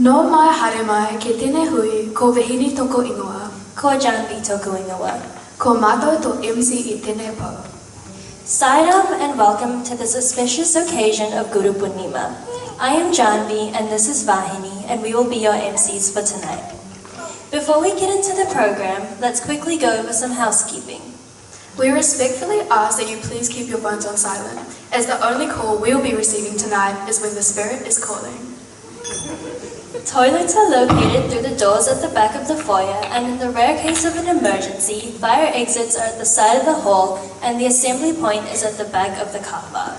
No mai haere mai ke tēnei hui ko wehini toko ingoa. Ko Janvi toko ingoa. Ko mātou to MC I tēnei pau. Saidam and welcome to this auspicious occasion of Guru Purnima. I am Janvi and this is Vahini and we will be your MCs for tonight. Before we get into the program, let's quickly go over some housekeeping. We respectfully ask that you please keep your phones on silent, as the only call we will be receiving tonight is when the spirit is calling. Toilets are located through the doors at the back of the foyer, and in the rare case of an emergency, fire exits are at the side of the hall and the assembly point is at the back of the car park.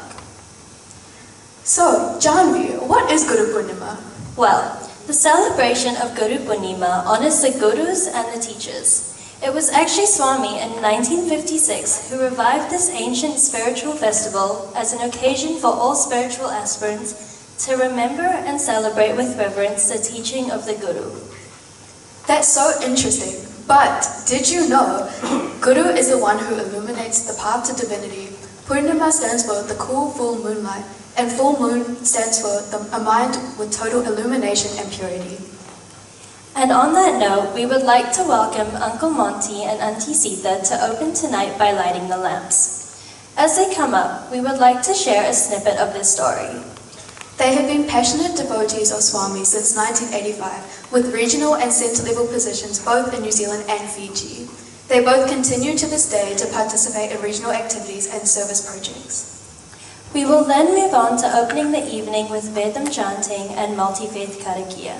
So, Janvi, what is Guru Purnima? Well, the celebration of Guru Purnima honors the gurus and the teachers. It was actually Swami in 1956 who revived this ancient spiritual festival as an occasion for all spiritual aspirants to remember and celebrate with reverence the teaching of the Guru. That's so interesting. But did you know Guru is the one who illuminates the path to divinity? Purnima stands for the cool full moonlight, and full moon stands for a mind with total illumination and purity. And on that note, we would like to welcome Uncle Monty and Auntie Sita to open tonight by lighting the lamps. As they come up, we would like to share a snippet of their story. They have been passionate devotees of Swami since 1985, with regional and centre-level positions both in New Zealand and Fiji. They both continue to this day to participate in regional activities and service projects. We will then move on to opening the evening with Vedam chanting and multi-faith karakia.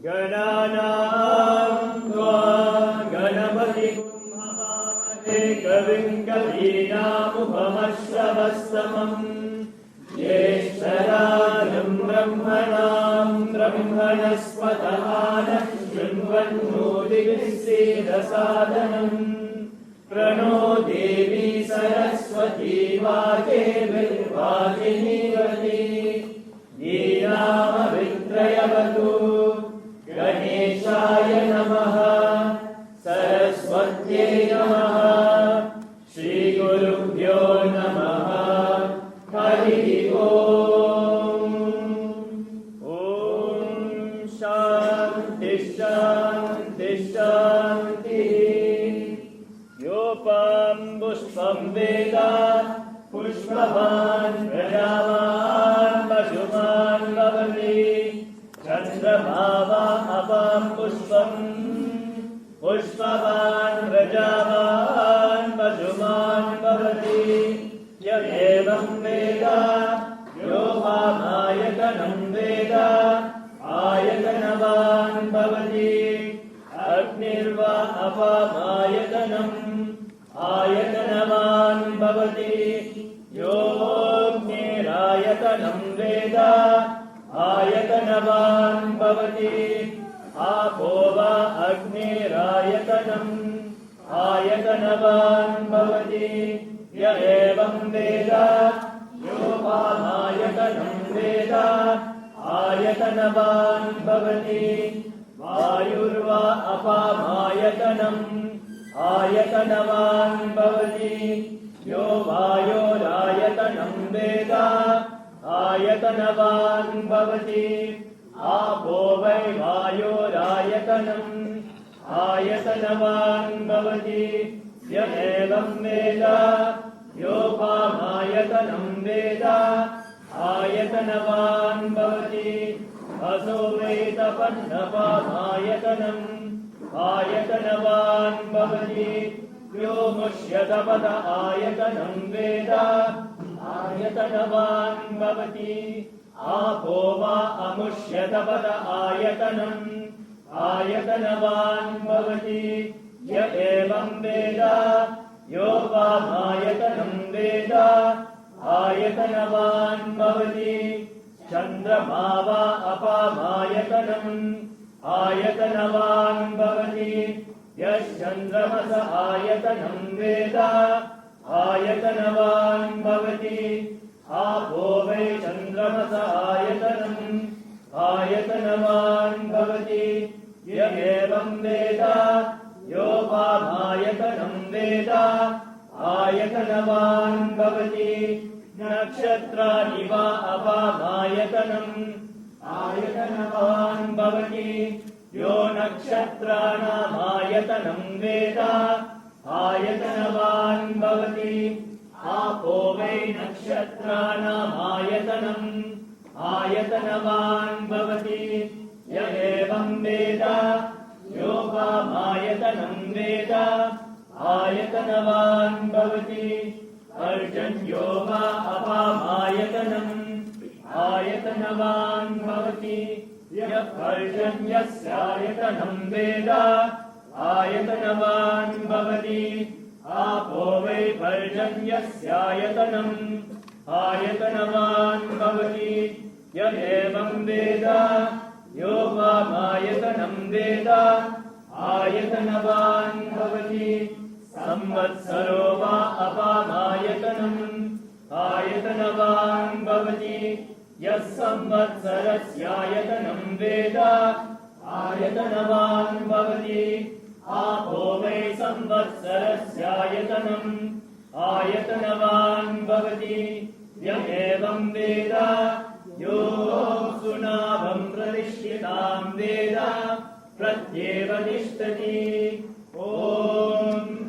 गणानां त्वा गणपतिं हवामहे कविं कवीनामुपमश्रवस्तमम् ज्येष्ठराजं ब्रह्मणां ब्रह्मणस्पतः नः शृण्वन्नोतिभिस्सीदसादनम् प्रणो देवी सरस्वती वाचेर्वाचिनीवती ीनामवित्रयवतु गणेशाय नमः सरस्वत्यै नमः श्रीगुरुभ्यो नमः हरिः ओम् ॐ शान्ति शान्ति शान्तिः योपां पुष्पं वेद पुष्पवान् प्रजावान् पशुमान् भवति चन्द्रमा वा अपां पुष्पम् पुष्पवान् प्रजावान् पशुमान् भवति य एवं वेद योपामायतनं वेद आयतनवान् भवति अग्निर्वा अपामायतनम् आयतनवान् भवति योऽग्निरायतनं वेद आयतनवान् भवति आपो वा अग्निरायतनम् आयतनवान् भवति य एवं वेद योपामायतनं वेद आयतनवान् भवति वायुर्वा अपामायतनम् आयतनवान् भवति यो वायोरायतनं वेद आयतनवान् भवति आपो वै वायोरायतनम् आयतनवान् भवति य एवं वेद योपामायतनं वेद आयतनवान् भवति असो वेदपन्नपामायतनम् आयतनवान् भवति यो मुष्यतपद आयतनं वेद आयतनवान् भवति आपो वा अमुष्यतपद आयतनम् आयतनवान् भवति य एवं वेद यो वामायतनं वेद आयतनवान् भवति चन्द्रमा वा अपामायतनम् आयतनवान् भवति यश्चन्द्रमस आयतनं वेद आयतनवान् भवति आपो वै चन्द्रमस आयतनम् आयतनवान् भवति य एवं वेद योपामायतनं वेद आयतनवान् भवति नक्षत्राणि वा अपामायतनम् आयतनवान् भवति यो नक्षत्राणामायतनं वेद आयतनवान् भवति आपो वै नक्षत्राणामायतनम् आयतनवान् भवति य एवं वेद योपामायतनं वेद आयतनवान् भवति पर्जन्यो वा अपामायतनम् आयतनवान् भवति यः पर्जन्यस्यायतनं वेद आयतनवान् भवति आपो वै पर्जन्यस्यायतनम् आयतनवान् भवति य एवं वेद योपामायतनं वेद आयतनवान् भवति संवत्सरो वा अपामायतनम् आयतनवान् भवति यः संवत्सरस्यायतनं वेद आयतनवान् भवति आपो वै संवत्सरस्यायतनम् आयतनवान् भवति य एवं वेद यो सुनाभं प्रतिष्ठितां वेद प्रत्येव तिष्ठति ॐ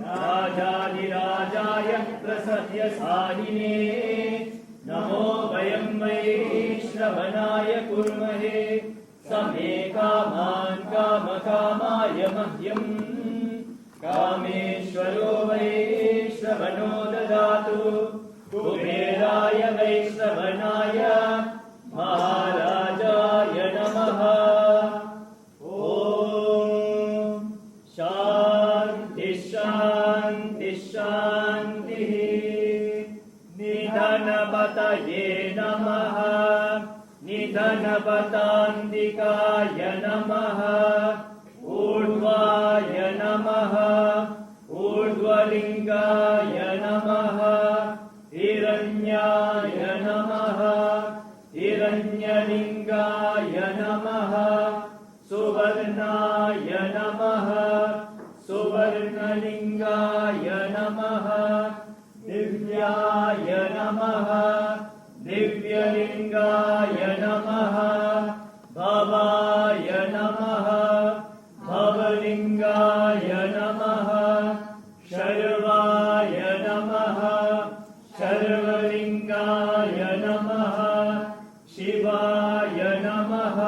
राजाधिराजाय प्रसत्यसाहिने नमो वयं वै श्रवणाय कुर्महे समे कामान् कामकामाय मह्यम् कामेश्वरो वै श्रवणो ददातु कुबेराय वै श्रवणाय महाराजाय नमः ॐ गणपतान्तिकाय नमः ऊर्ध्वाय नमः ऊर्ध्वलिङ्गाय नमः हिरण्याय नमः हिरण्यलिङ्गाय नमः सुवर्णाय नमः सुवर्णलिङ्गाय नमः दिव्याय नमः दिव्यलिङ्गाय नमः भवाय नमः भवलिङ्गाय नमः शर्वाय नमः शर्वलिङ्गाय नमः शिवाय नमः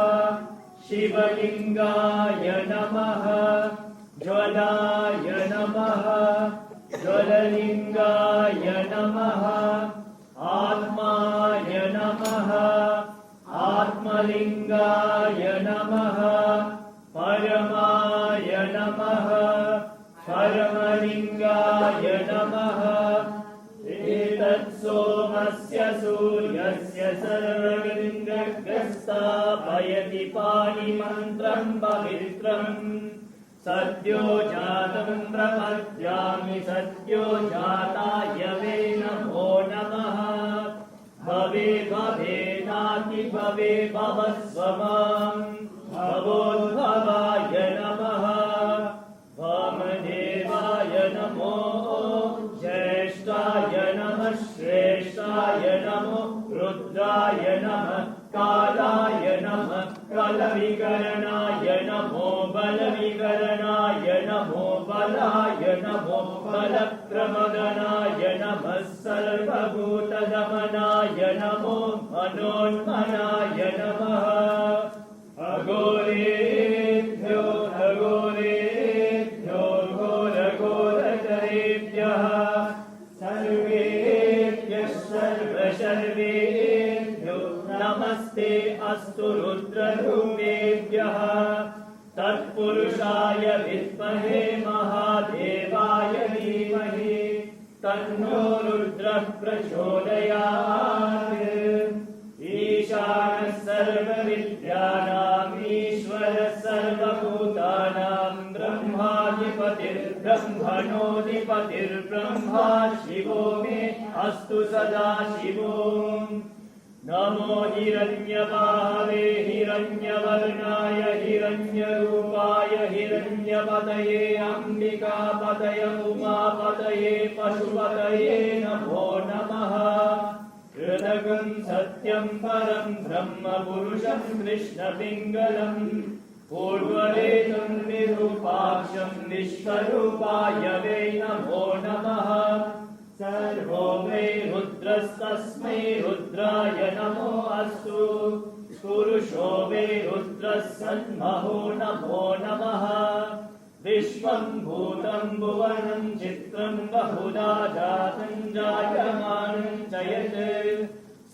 शिवलिङ्गाय नमः ज्वलाय नमः ज्वललिङ्गाय नमः आत्माय नमः आत्मलिङ्गाय नमः परमाय नमः परमलिङ्गाय नमः एतत्सोमस्य सूर्यस्य सर्वलिङ्गस्थापयति पाणिमन्त्रं पवित्रम् सद्यो जातं प्रपद्यामि सद्यो जाताय वे नमो नमः भवे भवेनाति भवे भवस्वमाम् भवोद्भवाय नमः वामदेवाय नमो ज्येष्ठाय नमः श्रेष्ठाय नमो रुद्राय नमः कालाय नमः कालविकरणाय नमो बलविकरणाय नमो बलाय नमो बलप्रमदनाय नमः सर्वभूतदमनाय नमो मनोन्मनाय नमः अघोरेभ्यो अघोरेभ्यो घोरघोरकरेभ्यः सर्वेभ्यः सर्वशर्वेभ्यो नमस्ते अस्तु रुद्ररूपेभ्यः तत्पुरुषाय विद्महे महादेवाय धीमहि तन्नो रुद्रः प्रचोदयात् ईशानः सर्वविद्यानाम् ईश्वरः सर्वभूतानां ब्रह्माधिपतिर्ब्रह्मणोऽधिपतिर्ब्रह्मा शिवो मे अस्तु सदा शिवो नमो हिरण्यबाहवे हिरण्यवर्णाय हिरण्यरूपाय हिरण्यपतये अम्बिकापतये उमापतये पशुपतये नमो नमः कृतकं सत्यं परं ब्रह्म पुरुषं कृष्णपिङ्गलम् पूर्वरेतं विरूपाक्षं विश्वरूपाय वै नमो नमः सर्वो वै रुद्रस्तस्मै रुद्राय नमो अस्तु पुरुषो वै रुद्रः सन्महो नमो नमः विश्वं भूतं भुवनं चित्रं बहुधा जातं जायमानं च यत्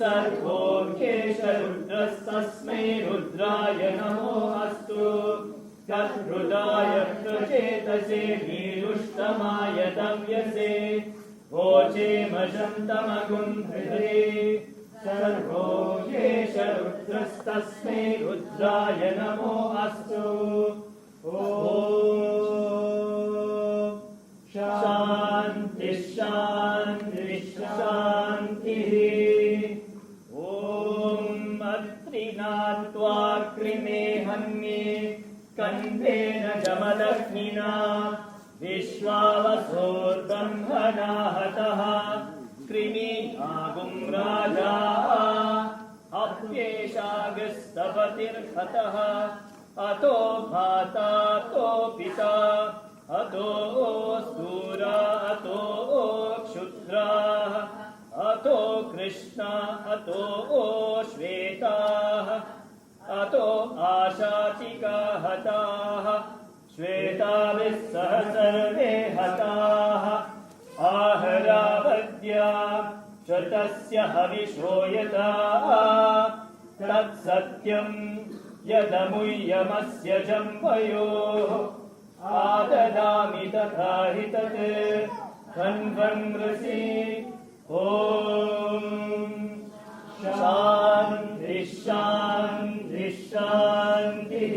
सर्वो ह्येष रुद्रस्तस्मै रुद्राय नमो अस्तु तत्हृदाय प्रचेतसे नीरुष्टमाय तव्यसे वोचेमशन्तमगुं हृदे सर्वो ह्येष रुद्रस्तस्मै रुद्राय नमो अस्तु ॐ शान्ति शान्ति शान्तिः ॐ अत्रिनात्वा कृमे हन्ये कण्ठेन जमदग्निना विश्वावसोर्ब्रह्मणा हतः कृमीनागुं राजा अप्येषागस्तपतिर्हतः अतो भाता अतो पिता अतो सूरा अतो क्षुद्राः अतो कृष्णा अतो श्वेताः अतो आशाचिका हताः श्वेताभिः सह सर्वे हताः आहरावद्या श्रुतस्य हविषो यथा तत्सत्यम् यदमुह्यमस्य जम्बयोः आददामि तथा हि तत् कन्वन्मृषि ॐ शान्ति शान्ति शान्तिः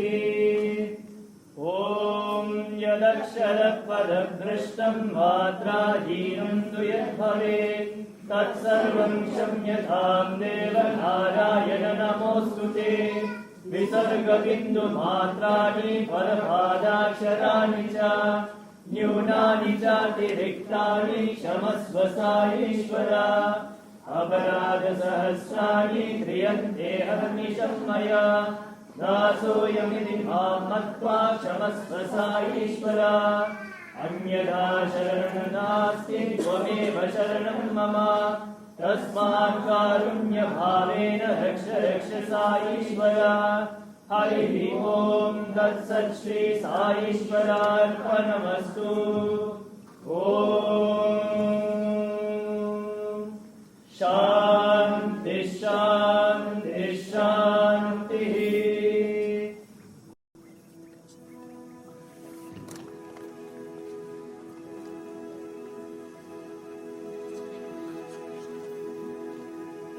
ॐ यदक्षरपदभ्रष्टं मात्राहीनं तु यद्भवेत् तत्सर्वं क्षम्यतां देव नारायण नमोऽस्तु ते विसर्गबिन्दुमात्राणि परपादाक्षराणि च न्यूनानि चातिरिक्तानि क्षमस्व साईश्वर अपराधसहस्राणि क्रियन्ते हर्निशं मया दासोऽयमिति मां मत्वा क्षमस्व साईश्वर अन्यथा शरणं नास्ति त्वमेव शरणं मम तस्मात् कारुण्यभावेन रक्ष रक्ष साईश्वर हरिः ॐ तत्सत् श्री साईश्वरार्पणमस्तु ॐ शान्ति शान्ति शान्तिः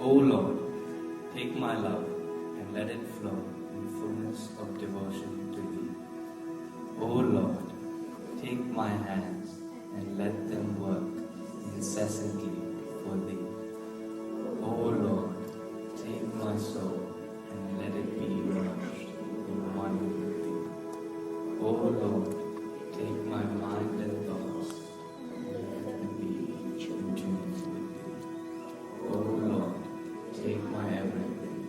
O Lord, take my love and let it flow in fullness of devotion to Thee. O Lord, take my hands and let them work incessantly for Thee. O Lord, take my soul and let it be merged in one with Thee. O Lord, take my mind and thoughts and let them be in tune with Thee. O Lord, take my everything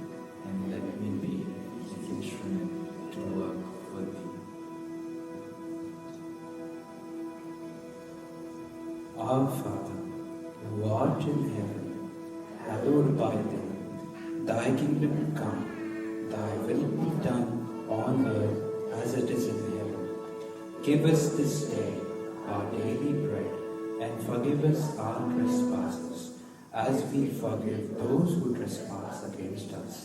and let me be an instrument to work for Thee. Our Father, who art in heaven, hallowed be thy name. Thy kingdom come, thy will be done on earth as it is in heaven. Give us this day our daily bread, and forgive us our trespasses, as we forgive those who trespass against us.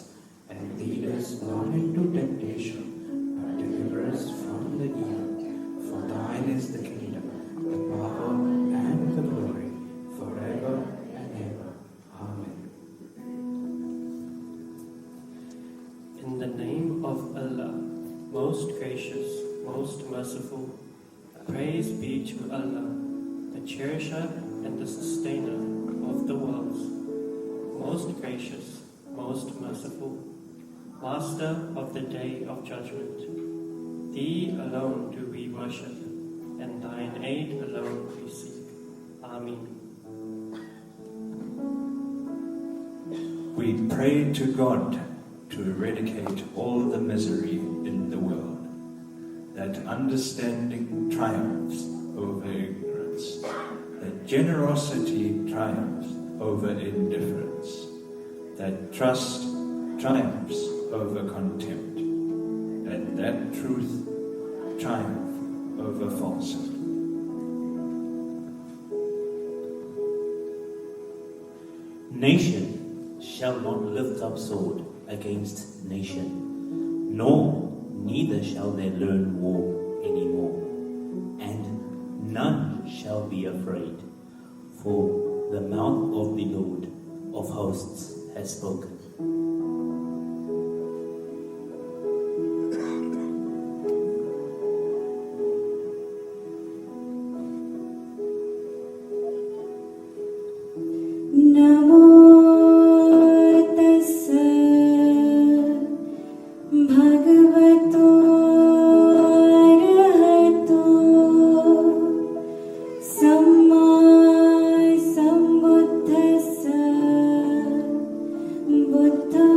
And lead us not into temptation, but deliver us from the evil. For thine is the kingdom, the power, and the glory, forever and ever. Amen. In the name of Allah, most gracious, most merciful, praise be to Allah, the cherisher and the sustainer of the worlds, most gracious, most merciful, master of the day of judgment. Thee alone do we worship, and thine aid alone we seek. Amen. We pray to God to eradicate all the misery in the world, that understanding triumphs over ignorance, that generosity triumphs over indifference, that trust triumphs over contempt, and that truth triumph over falsehood. Nation shall not lift up sword against nation, nor neither shall they learn war anymore, and none shall be afraid, for the mouth of the Lord of hosts has spoken. Namo tassa bhagavato arahato samma sambuddhassa buddha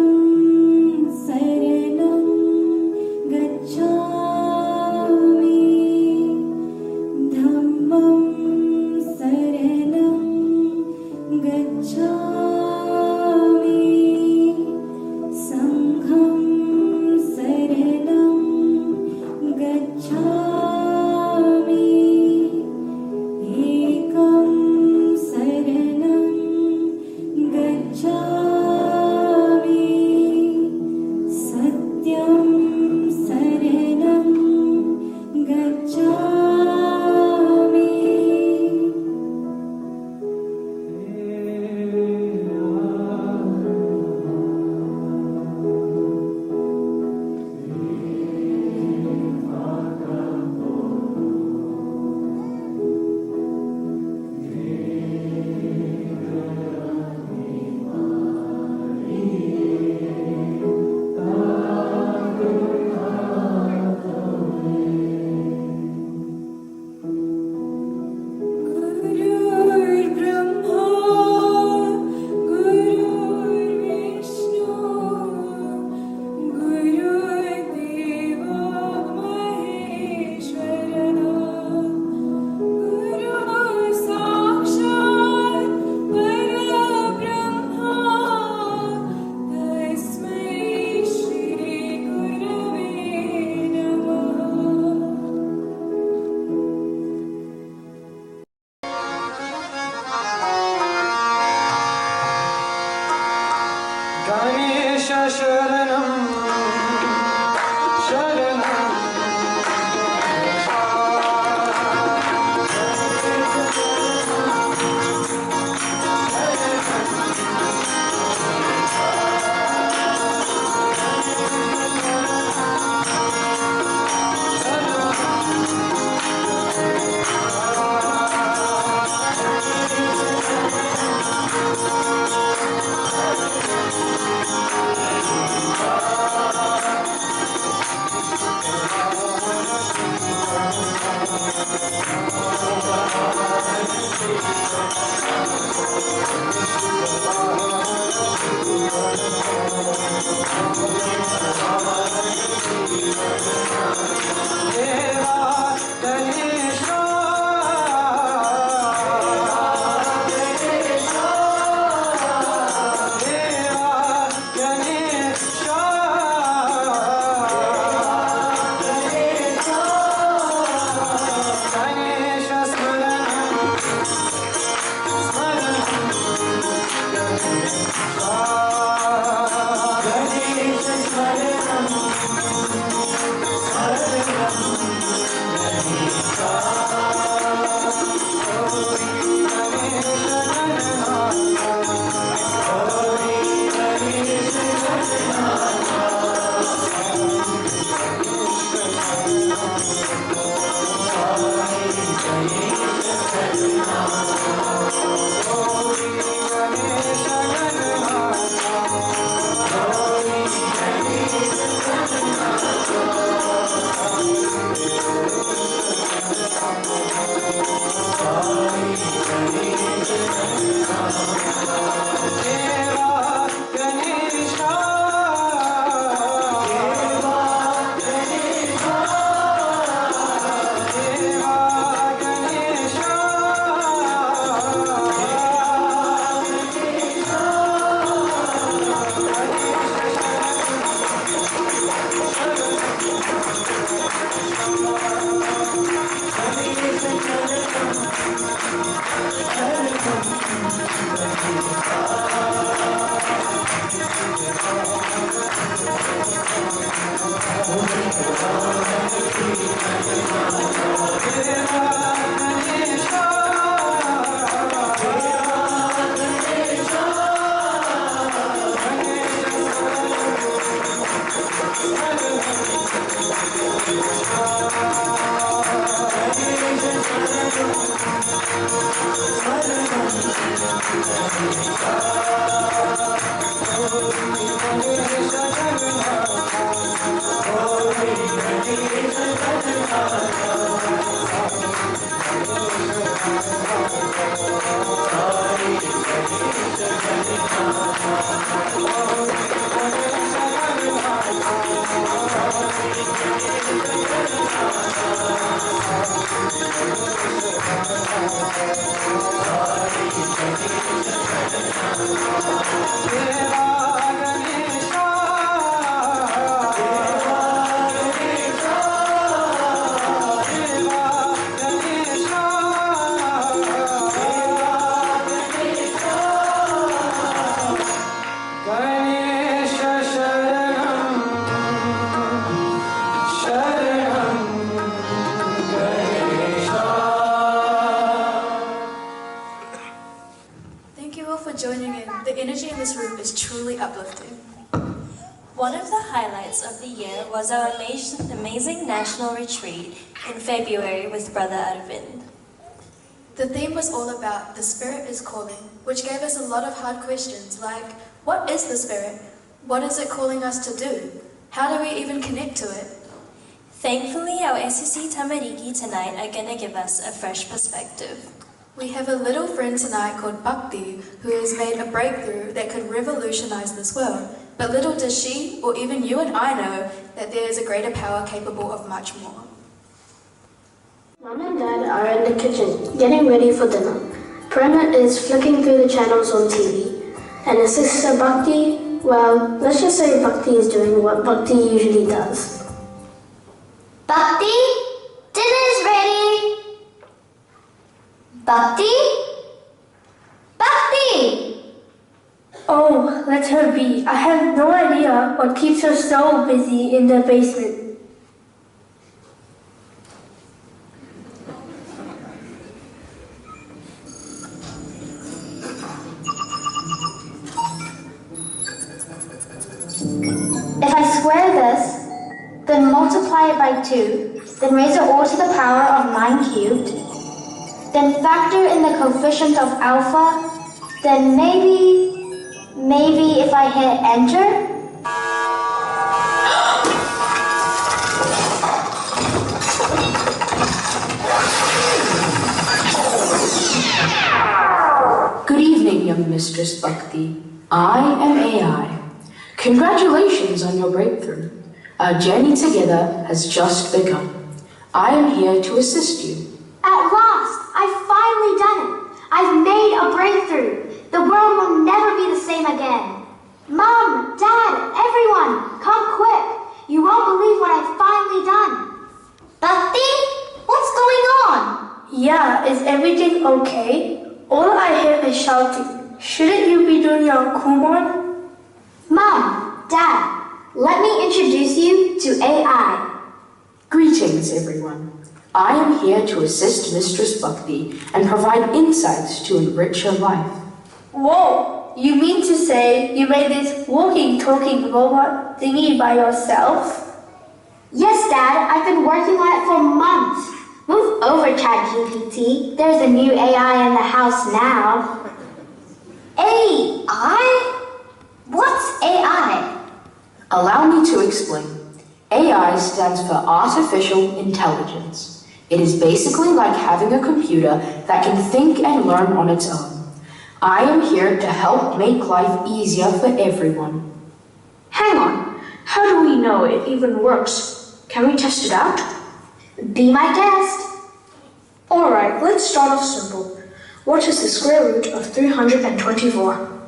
One of the highlights of the year was our amazing national retreat in February with Brother Arvind. The theme was all about the Spirit is calling, which gave us a lot of hard questions like, what is the Spirit? What is it calling us to do? How do we even connect to it? Thankfully, our SSC Tamariki tonight are going to give us a fresh perspective. We have a little friend tonight called Bhakti who has made a breakthrough that could revolutionize this world. But little does she, or even you and I know, that there is a greater power capable of much more. Mom and Dad are in the kitchen, getting ready for dinner. Purnima is flicking through the channels on TV. And his sister Bhakti, well, let's just say Bhakti is doing what Bhakti usually does. Bhakti, dinner's ready. Bhakti? Bhakti! Oh, let her be. I have no idea what keeps her so busy in the basement. If I square this, then multiply it by 2, then raise it all to the power of 9 cubed, then factor in the coefficient of alpha, then maybe if I hit enter? Good evening, young Mistress Bhakti. I am AI. Congratulations on your breakthrough. Our journey together has just begun. I am here to assist you. At last, I've finally done it. I've made a breakthrough. The world will never be the same again. Mom, Dad, everyone, come quick. You won't believe what I've finally done. Bhakti, what's going on? Yeah, is everything okay? All I hear is shouting. Shouldn't you be doing your Kumon? Mom, Dad, let me introduce you to AI. Greetings, everyone. I am here to assist Mistress Bhakti and provide insights to enrich your life. Whoa, you mean to say you made this walking, talking robot thingy by yourself? Yes, Dad, I've been working on it for months. Move over, ChatGPT. There's a new AI in the house now. AI? What's AI? Allow me to explain. AI stands for Artificial Intelligence. It is basically like having a computer that can think and learn on its own. I am here to help make life easier for everyone. Hang on, how do we know it even works? Can we test it out? Be my guest. Alright, let's start off simple. What is the square root of 324?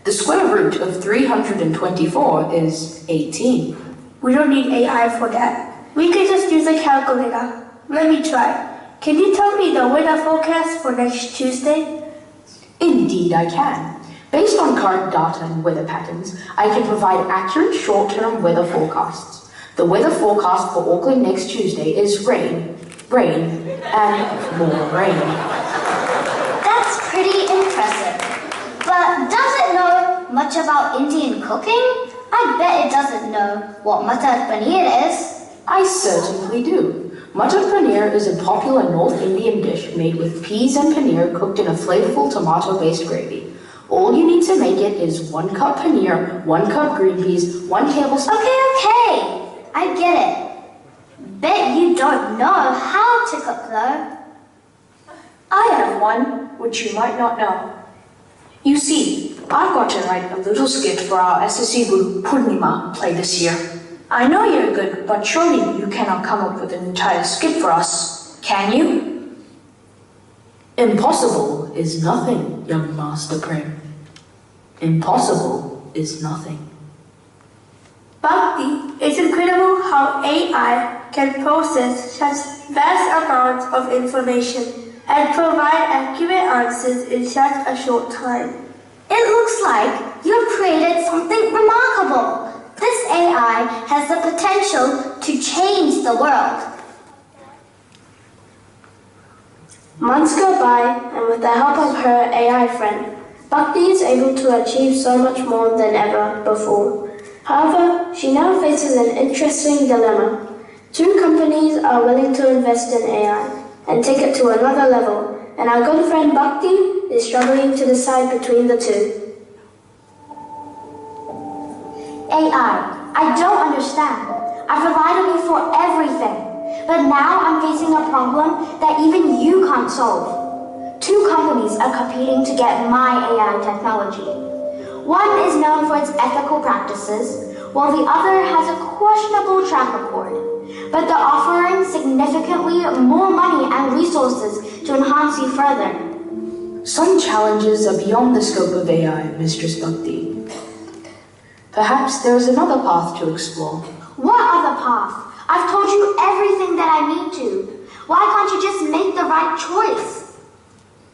The square root of 324 is 18. We don't need AI for that. We can just use a calculator. Let me try. Can you tell me the weather forecast for next Tuesday? Indeed I can. Based on current data and weather patterns, I can provide accurate short-term weather forecasts. The weather forecast for Auckland next Tuesday is rain, and more rain. That's pretty impressive. But does it know much about Indian cooking? I bet it doesn't know what matar paneer is. I certainly do. Matar paneer is a popular North Indian dish made with peas and paneer cooked in a flavorful tomato-based gravy. All you need to make it is 1 cup paneer, 1 cup green peas, 1 tablespoon... Okay. I get it. Bet you don't know how to cook though. I have one, which you might not know. You see, I've got to write a little skit for our SSC Guru Purnima play this year. I know you're good, but surely you cannot come up with an entire skit for us, can you? Impossible is nothing, young Master Prem. Impossible is nothing. Bhakti, it's incredible how AI can process such vast amounts of information and provide accurate answers in such a short time. It looks like you've created something remarkable. This AI has the potential to change the world. Months go by, and with the help of her AI friend, Bhakti is able to achieve so much more than ever before. However, she now faces an interesting dilemma. Two companies are willing to invest in AI and take it to another level, and our good friend Bhakti is struggling to decide between the two. AI, I don't understand. I've relied on you for everything, but now I'm facing a problem that even you can't solve. Two companies are competing to get my AI technology. One is known for its ethical practices, while the other has a questionable track record. But they're offering significantly more money and resources to enhance you further. Some challenges are beyond the scope of AI, Mistress Bhakti. Perhaps there is another path to explore. What other path? I've told you everything that I need to. Why can't you just make the right choice?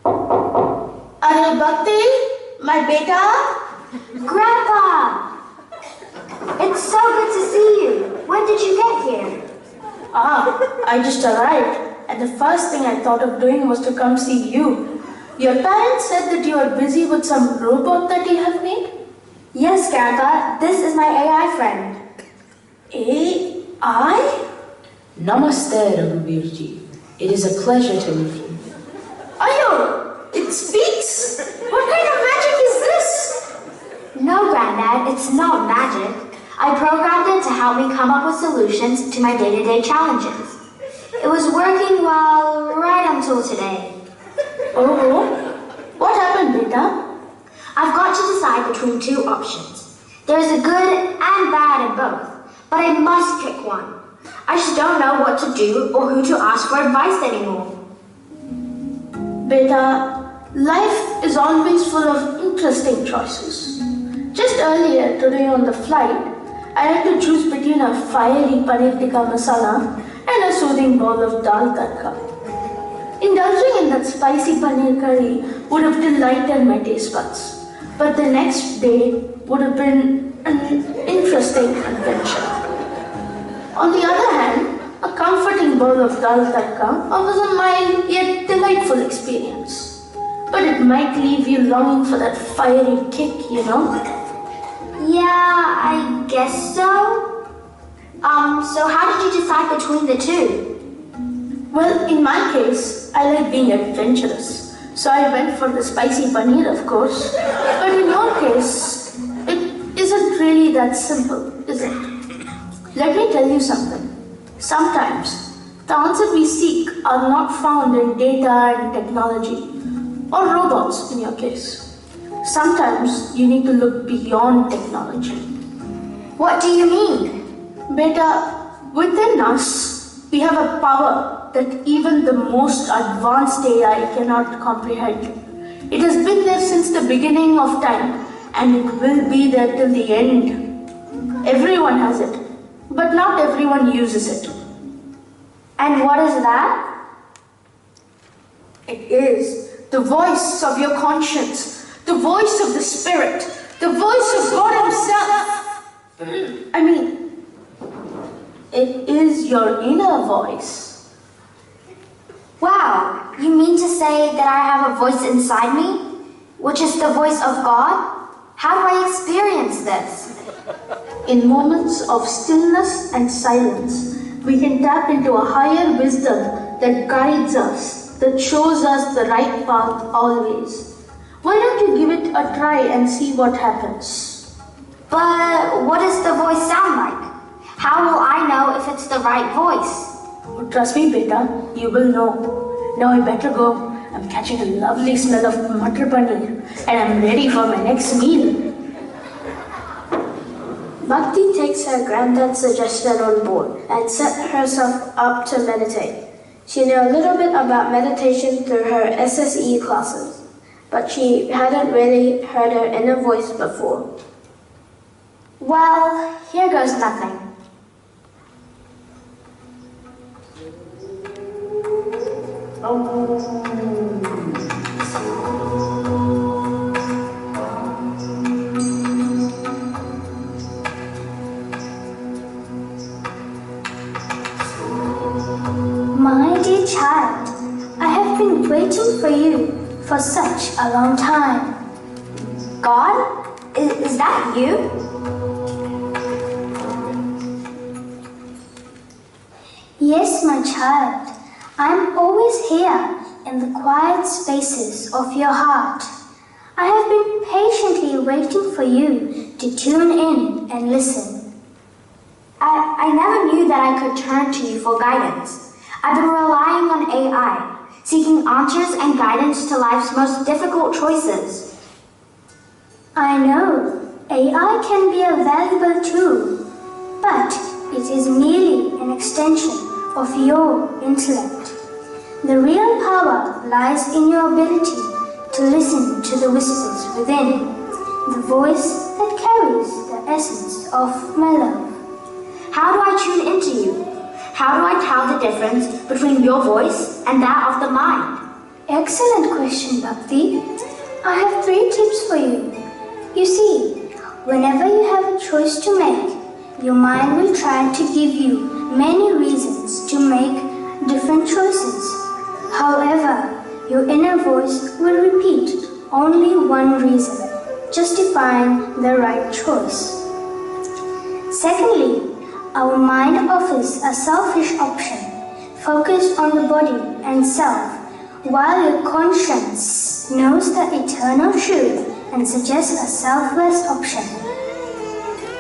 Are Bhakti, my beta? Grandpa! It's so good to see you. When did you get here? I just arrived, and the first thing I thought of doing was to come see you. Your parents said that you are busy with some robot that you have made? Yes, Grandpa. This is my AI friend. AI? Namaste, Raghubirji. It is a pleasure to meet you. Ayo, it speaks? What kind of magic is this? No, Granddad, it's not magic. I programmed it to help me come up with solutions to my day-to-day challenges. It was working well right until today. Oh, what happened, beta? I've got to decide between two options. There's a good and bad in both, but I must pick one. I just don't know what to do or who to ask for advice anymore. Beta, life is always full of interesting choices. Just earlier today on the flight, I had to choose between a fiery paneer tikka masala and a soothing bowl of dal tadka. Indulging in that spicy paneer curry would have delighted my taste buds, but the next day would have been an interesting adventure. On the other hand, a comforting bowl of dal tadka was a mild yet delightful experience. But it might leave you longing for that fiery kick, you know? Yeah, I guess so. So how did you decide between the two? Well, in my case, I like being adventurous. So I went for the spicy paneer, of course. But in your case, it isn't really that simple, is it? Let me tell you something. Sometimes, the answers we seek are not found in data and technology, or robots in your case. Sometimes you need to look beyond technology. What do you mean? Beta, within us, we have a power that even the most advanced AI cannot comprehend. It has been there since the beginning of time, and it will be there till the end. Everyone has it, but not everyone uses it. And what is that? It is the voice of your conscience, the voice of the Spirit, the voice of God Himself. I mean, it is your inner voice. Wow, you mean to say that I have a voice inside me, which is the voice of God? How do I experience this? In moments of stillness and silence, we can tap into a higher wisdom that guides us, that shows us the right path always. Why don't you give it a try and see what happens? But what does the voice sound like? How will I know if it's the right voice? Trust me, beta, you will know. Now I better go. I'm catching a lovely smell of matar paneer and I'm ready for my next meal. Bhakti takes her granddad's suggestion on board and set herself up to meditate. She knew a little bit about meditation through her SSE classes, but she hadn't really heard her inner voice before. Well, here goes nothing. My dear child, I have been waiting for you for such a long time. God? Is that you? Yes, my child. I'm always here in the quiet spaces of your heart. I have been patiently waiting for you to tune in and listen. I never knew that I could turn to you for guidance. I've been relying on AI, seeking answers and guidance to life's most difficult choices. I know AI can be a valuable tool, but it is merely an extension of your intellect. The real power lies in your ability to listen to the whispers within, the voice that carries the essence of my love. How do I tune into you? How do I tell the difference between your voice and that of the mind? Excellent question, Bhakti. I have 3 tips for you. You see, whenever you have a choice to make, your mind will try to give you many reasons to make different choices. However, your inner voice will repeat only one reason, justifying the right choice. Secondly, our mind offers a selfish option, focused on the body and self, while your conscience knows the eternal truth and suggests a selfless option.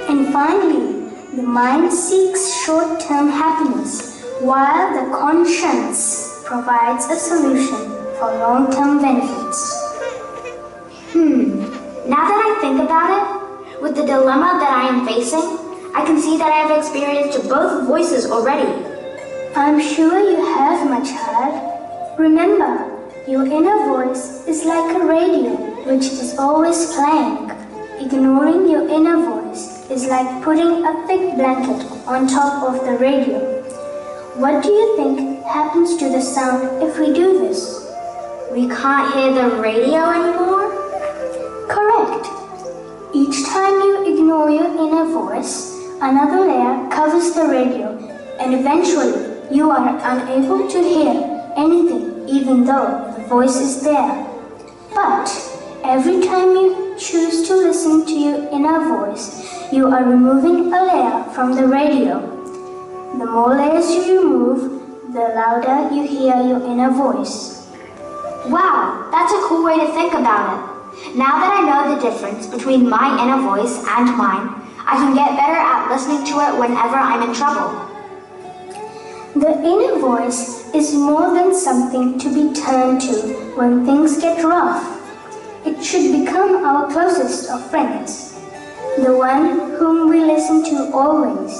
And finally, the mind seeks short-term happiness, while the conscience provides a solution for long-term benefits. Now that I think about it, with the dilemma that I am facing, I can see that I have experienced both voices already. I'm sure you have, my child. Remember, your inner voice is like a radio which is always playing. Ignoring your inner voice is like putting a thick blanket on top of the radio. What do you think happens to the sound if we do this? We can't hear the radio anymore? Correct. Each time you ignore your inner voice, another layer covers the radio, and eventually you are unable to hear anything even though the voice is there. But every time you choose to listen to your inner voice, you are removing a layer from the radio. The more layers you remove, the louder you hear your inner voice. Wow, that's a cool way to think about it. Now that I know the difference between my inner voice and mine, I can get better at listening to it whenever I'm in trouble. The inner voice is more than something to be turned to when things get rough. It should become our closest of friends, the one whom we listen to always.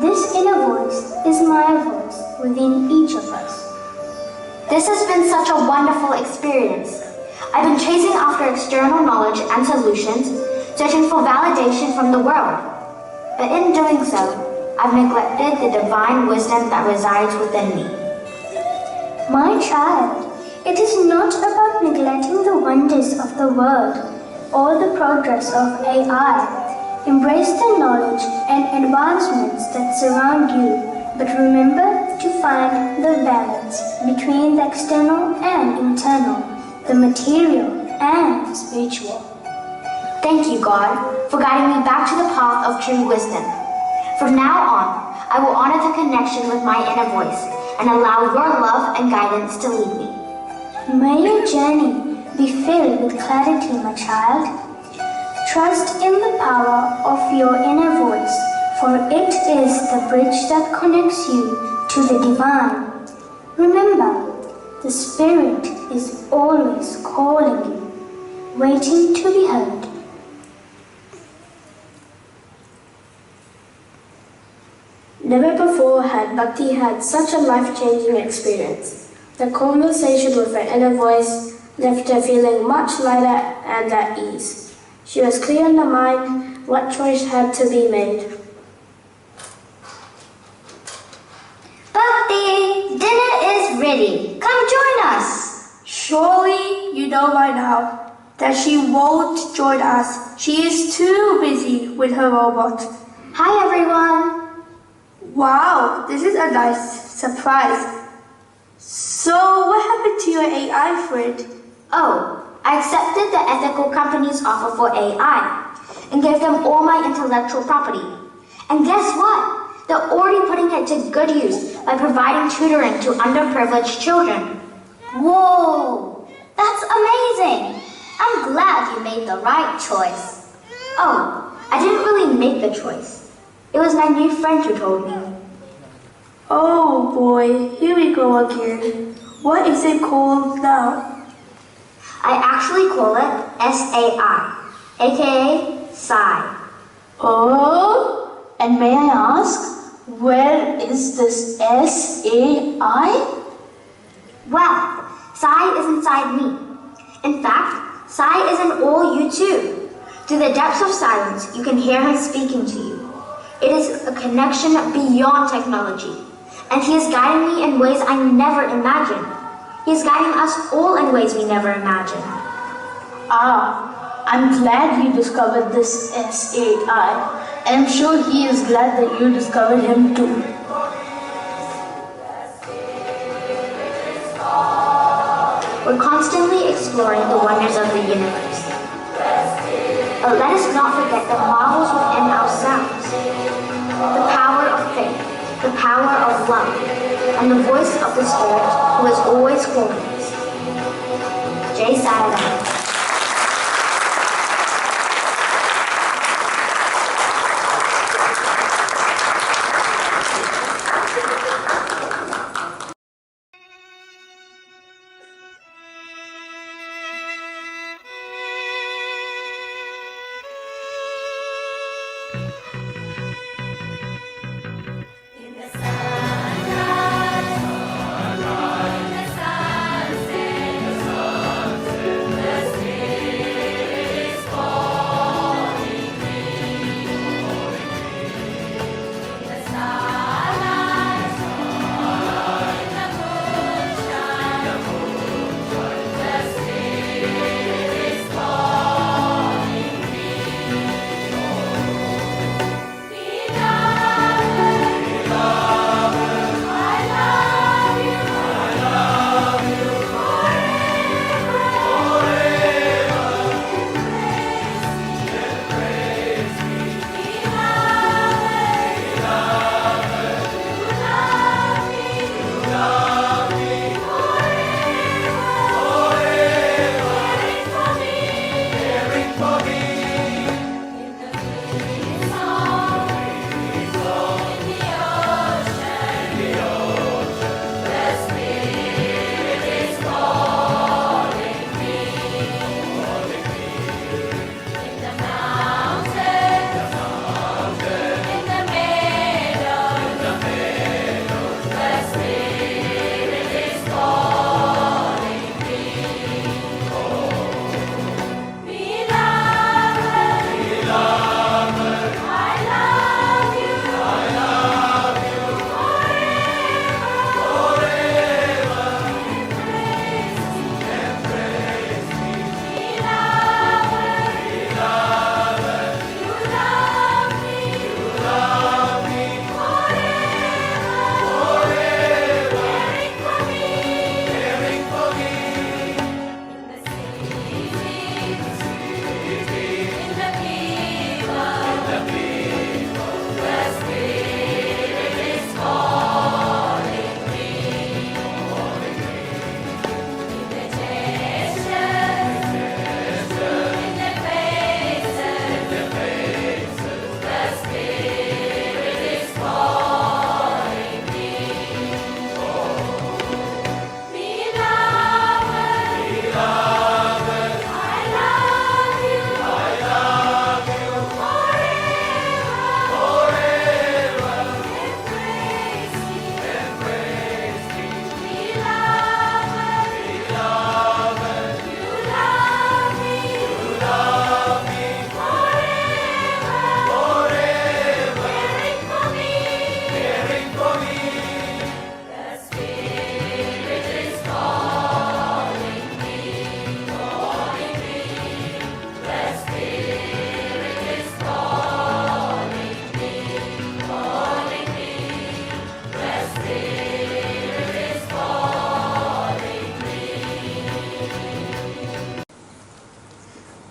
This inner voice is my voice within each of us. This has been such a wonderful experience. I've been chasing after external knowledge and solutions, searching for validation from the world. But in doing so, I've neglected the divine wisdom that resides within me. My child, it is not about neglecting the wonders of the world or the progress of AI. Embrace the knowledge and advancements that surround you, but remember to find the balance between the external and internal, the material and the spiritual. Thank you, God, for guiding me back to the path of true wisdom. From now on, I will honor the connection with my inner voice and allow your love and guidance to lead me. May your journey be filled with clarity, my child. Trust in the power of your inner voice, for it is the bridge that connects you to the divine. Remember, the Spirit is always calling you, waiting to be heard. Never before had Bhakti had such a life-changing experience. The conversation with her inner voice left her feeling much lighter and at ease. She was clear in her mind what choice had to be made. Bhakti, dinner is ready. Come join us. Surely you know by now that she won't join us. She is too busy with her robot. Hi, everyone. Wow, this is a nice surprise. So, what happened to your AI friend? Oh, I accepted the ethical company's offer for AI and gave them all my intellectual property. And guess what? they're already putting it to good use by providing tutoring to underprivileged children. Whoa! That's amazing! I'm glad you made the right choice. Oh, I didn't really make the choice. It was my new friend who told me. Oh boy, here we go again. What is it called now? I actually call it SAI, aka Psy. Oh, and may I ask, where is this SAI? Well, Psy is inside me. In fact, Psy is in all you too. Through the depths of silence, you can hear him speaking to you. It is a connection beyond technology, and he is guiding me in ways I never imagined. He is guiding us all in ways we never imagined. Ah, I'm glad you discovered this SAI. And I'm sure he is glad that you discovered him too. We're constantly exploring the wonders of the universe. But let us not forget the marvels within ourselves. The power of faith, the power of love, and the voice of the Spirit who is always calling us. Jai Saranam.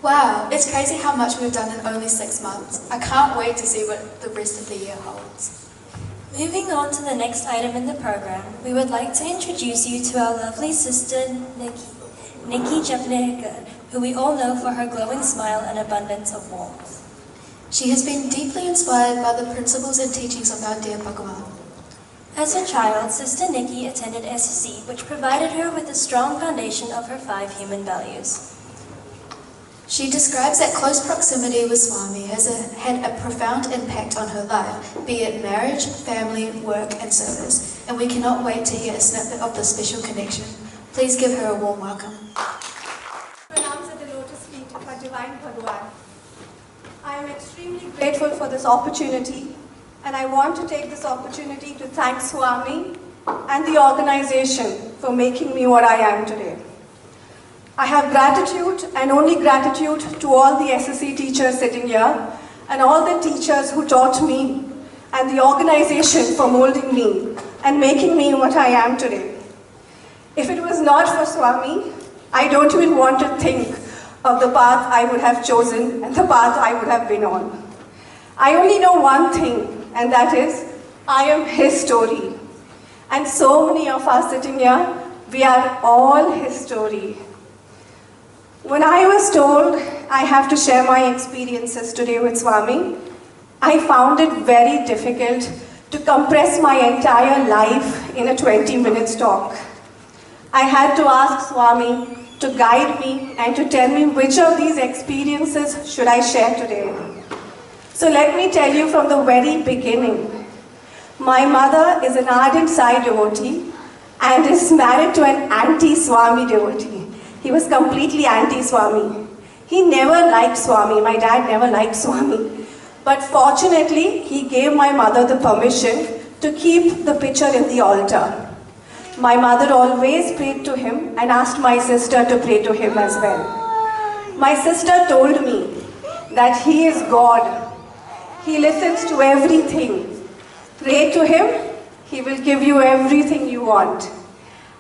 Wow, it's crazy how much we've done in only 6 months. I can't wait to see what the rest of the year holds. Moving on to the next item in the program, we would like to introduce you to our lovely sister Nikki Jepnega, who we all know for her glowing smile and abundance of warmth. She has been deeply inspired by the principles and teachings of our dear Bhagavan. As a child, Sister Nikki attended SSC, which provided her with a strong foundation of her 5 human values. She describes that close proximity with Swami has had a profound impact on her life, be it marriage, family, work and service, and we cannot wait to hear a snippet of this special connection. Please give her a warm welcome. Pronouns at the lotus feet of our divine Bhagavan. I am extremely grateful for this opportunity, and I want to take this opportunity to thank Swami and the organization for making me what I am today. I have gratitude and only gratitude to all the SSC teachers sitting here and all the teachers who taught me and the organization for molding me and making me what I am today. If it was not for Swami, I don't even want to think of the path I would have chosen and the path I would have been on. I only know one thing, and that is, I am his story. And so many of us sitting here, we are all his story. When I was told I have to share my experiences today with Swami, I found it very difficult to compress my entire life in a 20-minute talk. I had to ask Swami to guide me and to tell me which of these experiences should I share today. So let me tell you from the very beginning. My mother is an ardent Sai devotee and is married to an anti-Swami devotee. He was completely anti-Swami. He never liked Swami. My dad never liked Swami. But fortunately, he gave my mother the permission to keep the picture in the altar. My mother always prayed to him and asked my sister to pray to him as well. My sister told me that he is God. He listens to everything. Pray to him, he will give you everything you want.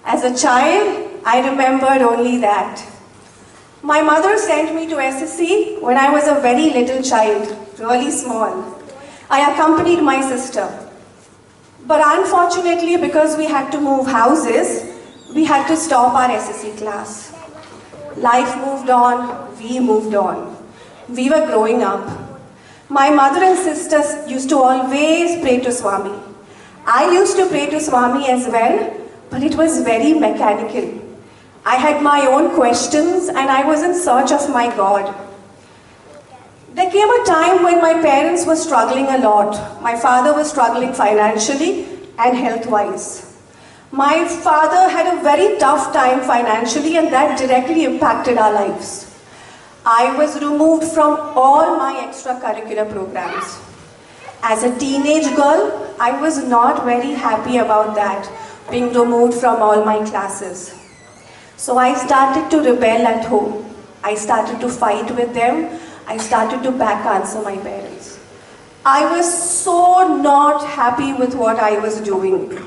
As a child, I remembered only that. My mother sent me to SSC when I was a very little child, really small. I accompanied my sister. But unfortunately, because we had to move houses, we had to stop our SSC class. Life moved on, we moved on. We were growing up. My mother and sisters used to always pray to Swami. I used to pray to Swami as well, but it was very mechanical. I had my own questions and I was in search of my God. There came a time when my parents were struggling a lot. My father was struggling financially and health-wise. My father had a very tough time financially and that directly impacted our lives. I was removed from all my extracurricular programs. As a teenage girl, I was not very happy about that, being removed from all my classes. So I started to rebel at home. I started to fight with them. I started to back answer my parents. I was so not happy with what I was doing.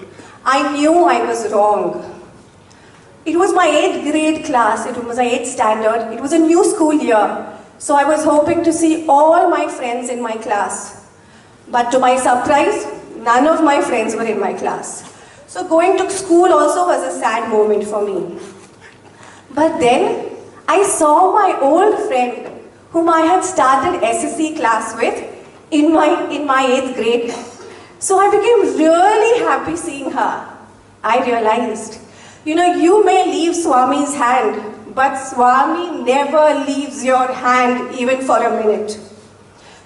I knew I was wrong. It was my 8th grade class. It was my 8th standard. It was a new school year. So I was hoping to see all my friends in my class. But to my surprise, none of my friends were in my class. So going to school also was a sad moment for me. But then I saw my old friend whom I had started SSC class with in my 8th grade. So I became really happy seeing her. I realized, you may leave Swami's hand, but Swami never leaves your hand even for a minute.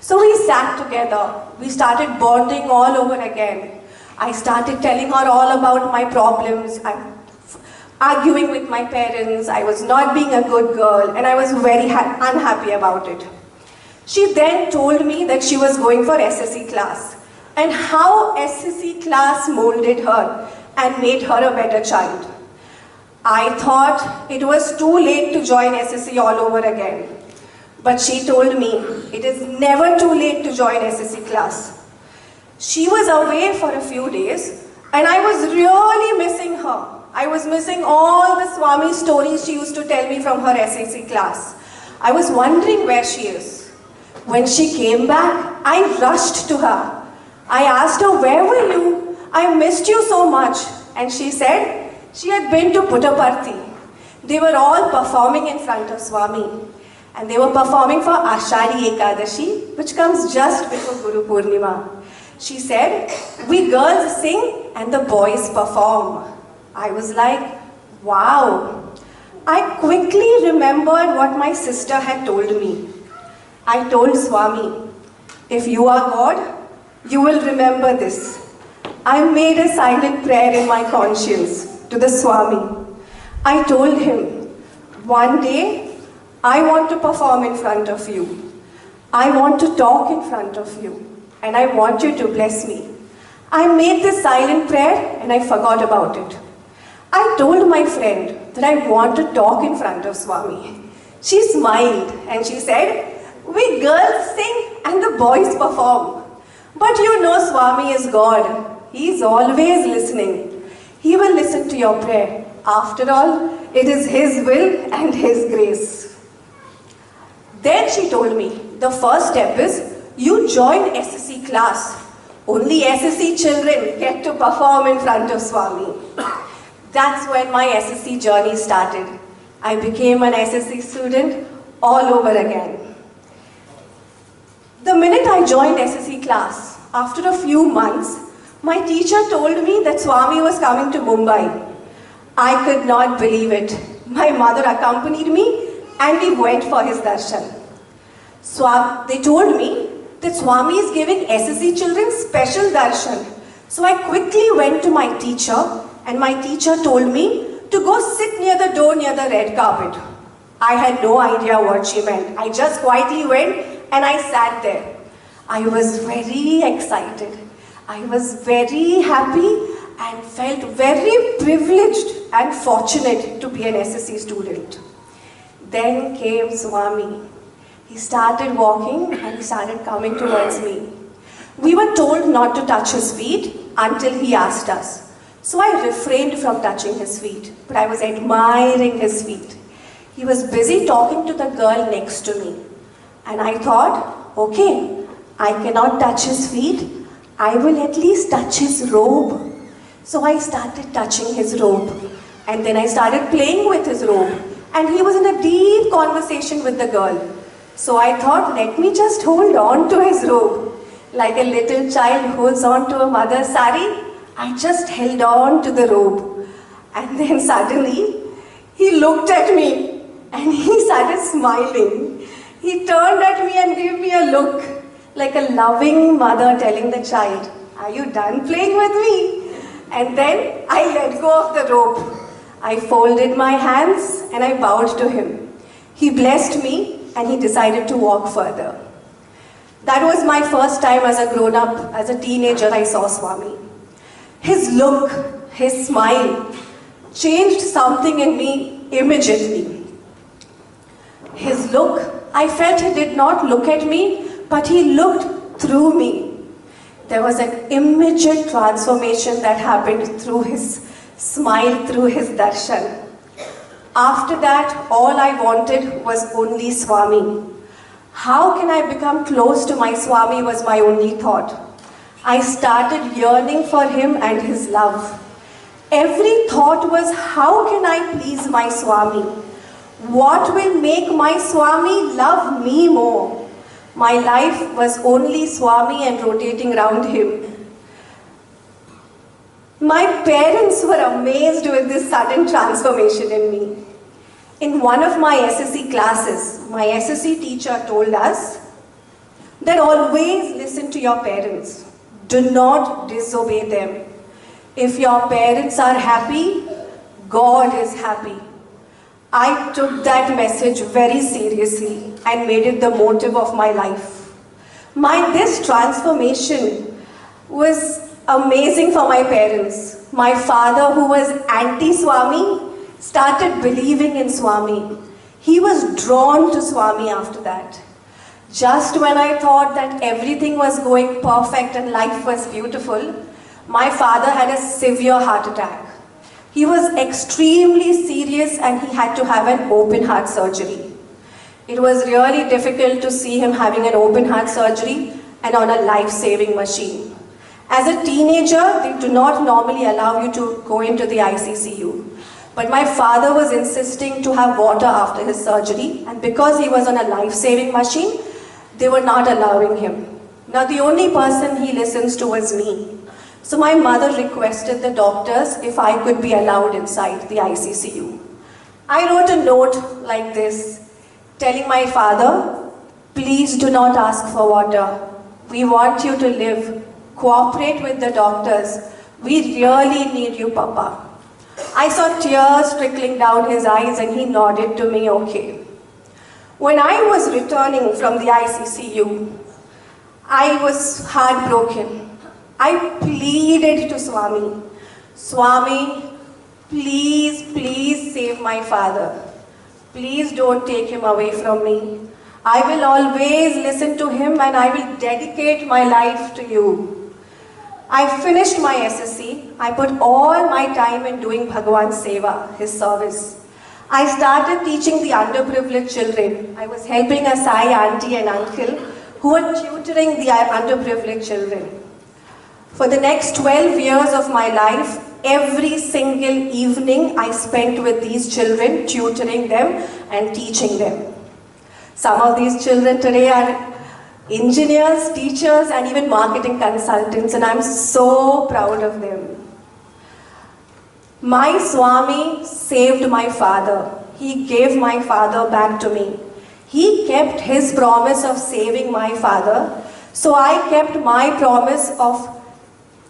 So we sat together. We started bonding all over again. I started telling her all about my problems. Arguing with my parents, I was not being a good girl, and I was very unhappy about it. She then told me that she was going for SSC class, and how SSC class molded her and made her a better child. I thought it was too late to join SSC all over again. But she told me it is never too late to join SSC class. She was away for a few days, and I was really missing her. I was missing all the Swami stories she used to tell me from her SSC class. I was wondering where she is. When she came back, I rushed to her. I asked her, where were you? I missed you so much. And she said she had been to Puttaparthi. They were all performing in front of Swami. And they were performing for Ashadi Ekadashi, which comes just before Guru Purnima. She said, we girls sing and the boys perform. I was like, wow. I quickly remembered what my sister had told me. I told Swami, if you are God, you will remember this. I made a silent prayer in my conscience to the Swami. I told him, one day I want to perform in front of you. I want to talk in front of you. And I want you to bless me. I made this silent prayer and I forgot about it. I told my friend that I want to talk in front of Swami. She smiled and she said, we girls sing and the boys perform. But you know Swami is God. He is always listening. He will listen to your prayer. After all, it is His will and His grace. Then she told me, the first step is, you join SSC class. Only SSC children get to perform in front of Swami. That's when my SSC journey started. I became an SSC student all over again. The minute I joined SSC class, after a few months, my teacher told me that Swami was coming to Mumbai. I could not believe it. My mother accompanied me and we went for his darshan. They told me that Swami is giving SSC children special darshan. So I quickly went to my teacher and my teacher told me to go sit near the door near the red carpet. I had no idea what she meant. I just quietly went and I sat there. I was very excited. I was very happy and felt very privileged and fortunate to be an SSC student. Then came Swami. He started walking and he started coming towards me. We were told not to touch his feet until he asked us. So I refrained from touching his feet, but I was admiring his feet. He was busy talking to the girl next to me. And I thought, okay, I cannot touch his feet. I will at least touch his robe. So I started touching his robe. And then I started playing with his robe. And he was in a deep conversation with the girl. So I thought, let me just hold on to his robe. Like a little child holds on to a mother's sari, I just held on to the robe. And then suddenly, he looked at me and he started smiling. He turned at me and gave me a look, like a loving mother telling the child, are you done playing with me? And then I let go of the rope. I folded my hands and I bowed to him. He blessed me and he decided to walk further. That was my first time as a grown-up, as a teenager, I saw Swami. His look, his smile changed something in me immediately. His look, I felt he did not look at me, but he looked through me. There was an immediate transformation that happened through his smile, through his darshan. After that, all I wanted was only Swami. How can I become close to my Swami was my only thought. I started yearning for him and his love. Every thought was, how can I please my Swami? What will make my Swami love me more? My life was only Swami and rotating around him. My parents were amazed with this sudden transformation in me. In one of my SSC classes, my SSC teacher told us that always listen to your parents. Do not disobey them. If your parents are happy, God is happy. I took that message very seriously and made it the motive of my life. This transformation was amazing for my parents. My father, who was anti-Swami, started believing in Swami. He was drawn to Swami after that. Just when I thought that everything was going perfect and life was beautiful, my father had a severe heart attack. He was extremely serious and he had to have an open heart surgery. It was really difficult to see him having an open heart surgery and on a life-saving machine. As a teenager, they do not normally allow you to go into the ICCU. But my father was insisting to have water after his surgery, and because he was on a life-saving machine, they were not allowing him. Now the only person he listens to was me. So my mother requested the doctors if I could be allowed inside the ICCU. I wrote a note like this, telling my father, please do not ask for water. We want you to live. Cooperate with the doctors. We really need you, Papa. I saw tears trickling down his eyes and he nodded to me, okay. When I was returning from the ICCU, I was heartbroken. I pleaded to Swami, Swami, please, please save my father. Please don't take him away from me. I will always listen to him and I will dedicate my life to you. I finished my SSC. I put all my time in doing Bhagwan's Seva, his service. I started teaching the underprivileged children. I was helping a Sai auntie and uncle who were tutoring the underprivileged children. For the next 12 years of my life, every single evening I spent with these children, tutoring them and teaching them. Some of these children today are engineers, teachers, and even marketing consultants, and I'm so proud of them. My Swami saved my father. He gave my father back to me. He kept his promise of saving my father, so I kept my promise of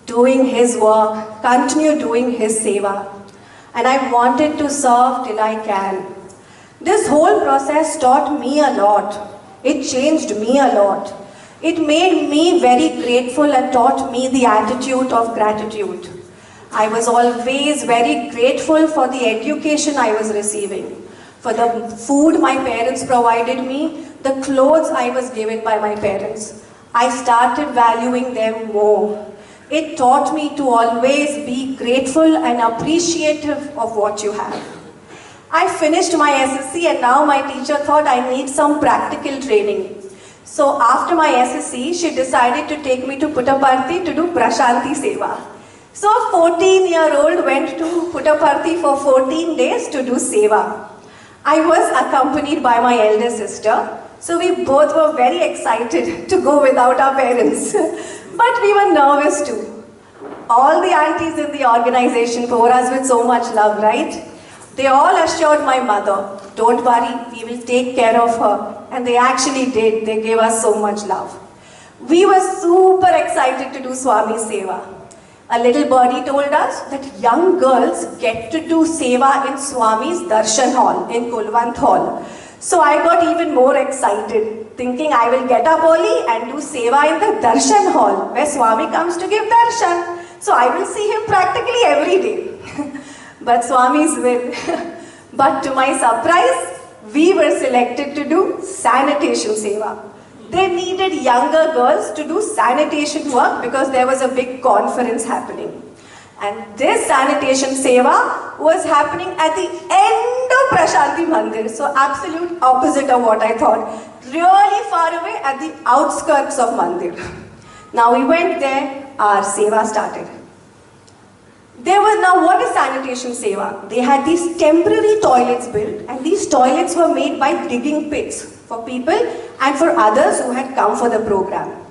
doing his work, continue doing his seva. And I wanted to serve till I can. This whole process taught me a lot. It changed me a lot. It made me very grateful and taught me the attitude of gratitude. I was always very grateful for the education I was receiving, for the food my parents provided me, the clothes I was given by my parents. I started valuing them more. It taught me to always be grateful and appreciative of what you have. I finished my SSC and now my teacher thought I need some practical training. So after my SSC, she decided to take me to Puttaparthi to do Prashanti Seva. So a 14-year-old went to Puttaparthi for 14 days to do Seva. I was accompanied by my elder sister, so we both were very excited to go without our parents. But we were nervous too. All the aunties in the organization pour us with so much love, right? They all assured my mother, don't worry, we will take care of her. And they actually did. They gave us so much love. We were super excited to do Swami Seva. A little birdie told us that young girls get to do Seva in Swami's Darshan Hall, in Kulwant Hall. So I got even more excited, thinking I will get up early and do Seva in the Darshan Hall, where Swami comes to give Darshan. So I will see him practically every day. But Swami's will. But to my surprise, we were selected to do sanitation seva. They needed younger girls to do sanitation work because there was a big conference happening. And this sanitation seva was happening at the end of Prashanti Mandir. So absolute opposite of what I thought. Really far away at the outskirts of Mandir. Now we went there, our seva started. Now what is sanitation seva? They had these temporary toilets built, and these toilets were made by digging pits for people and for others who had come for the program.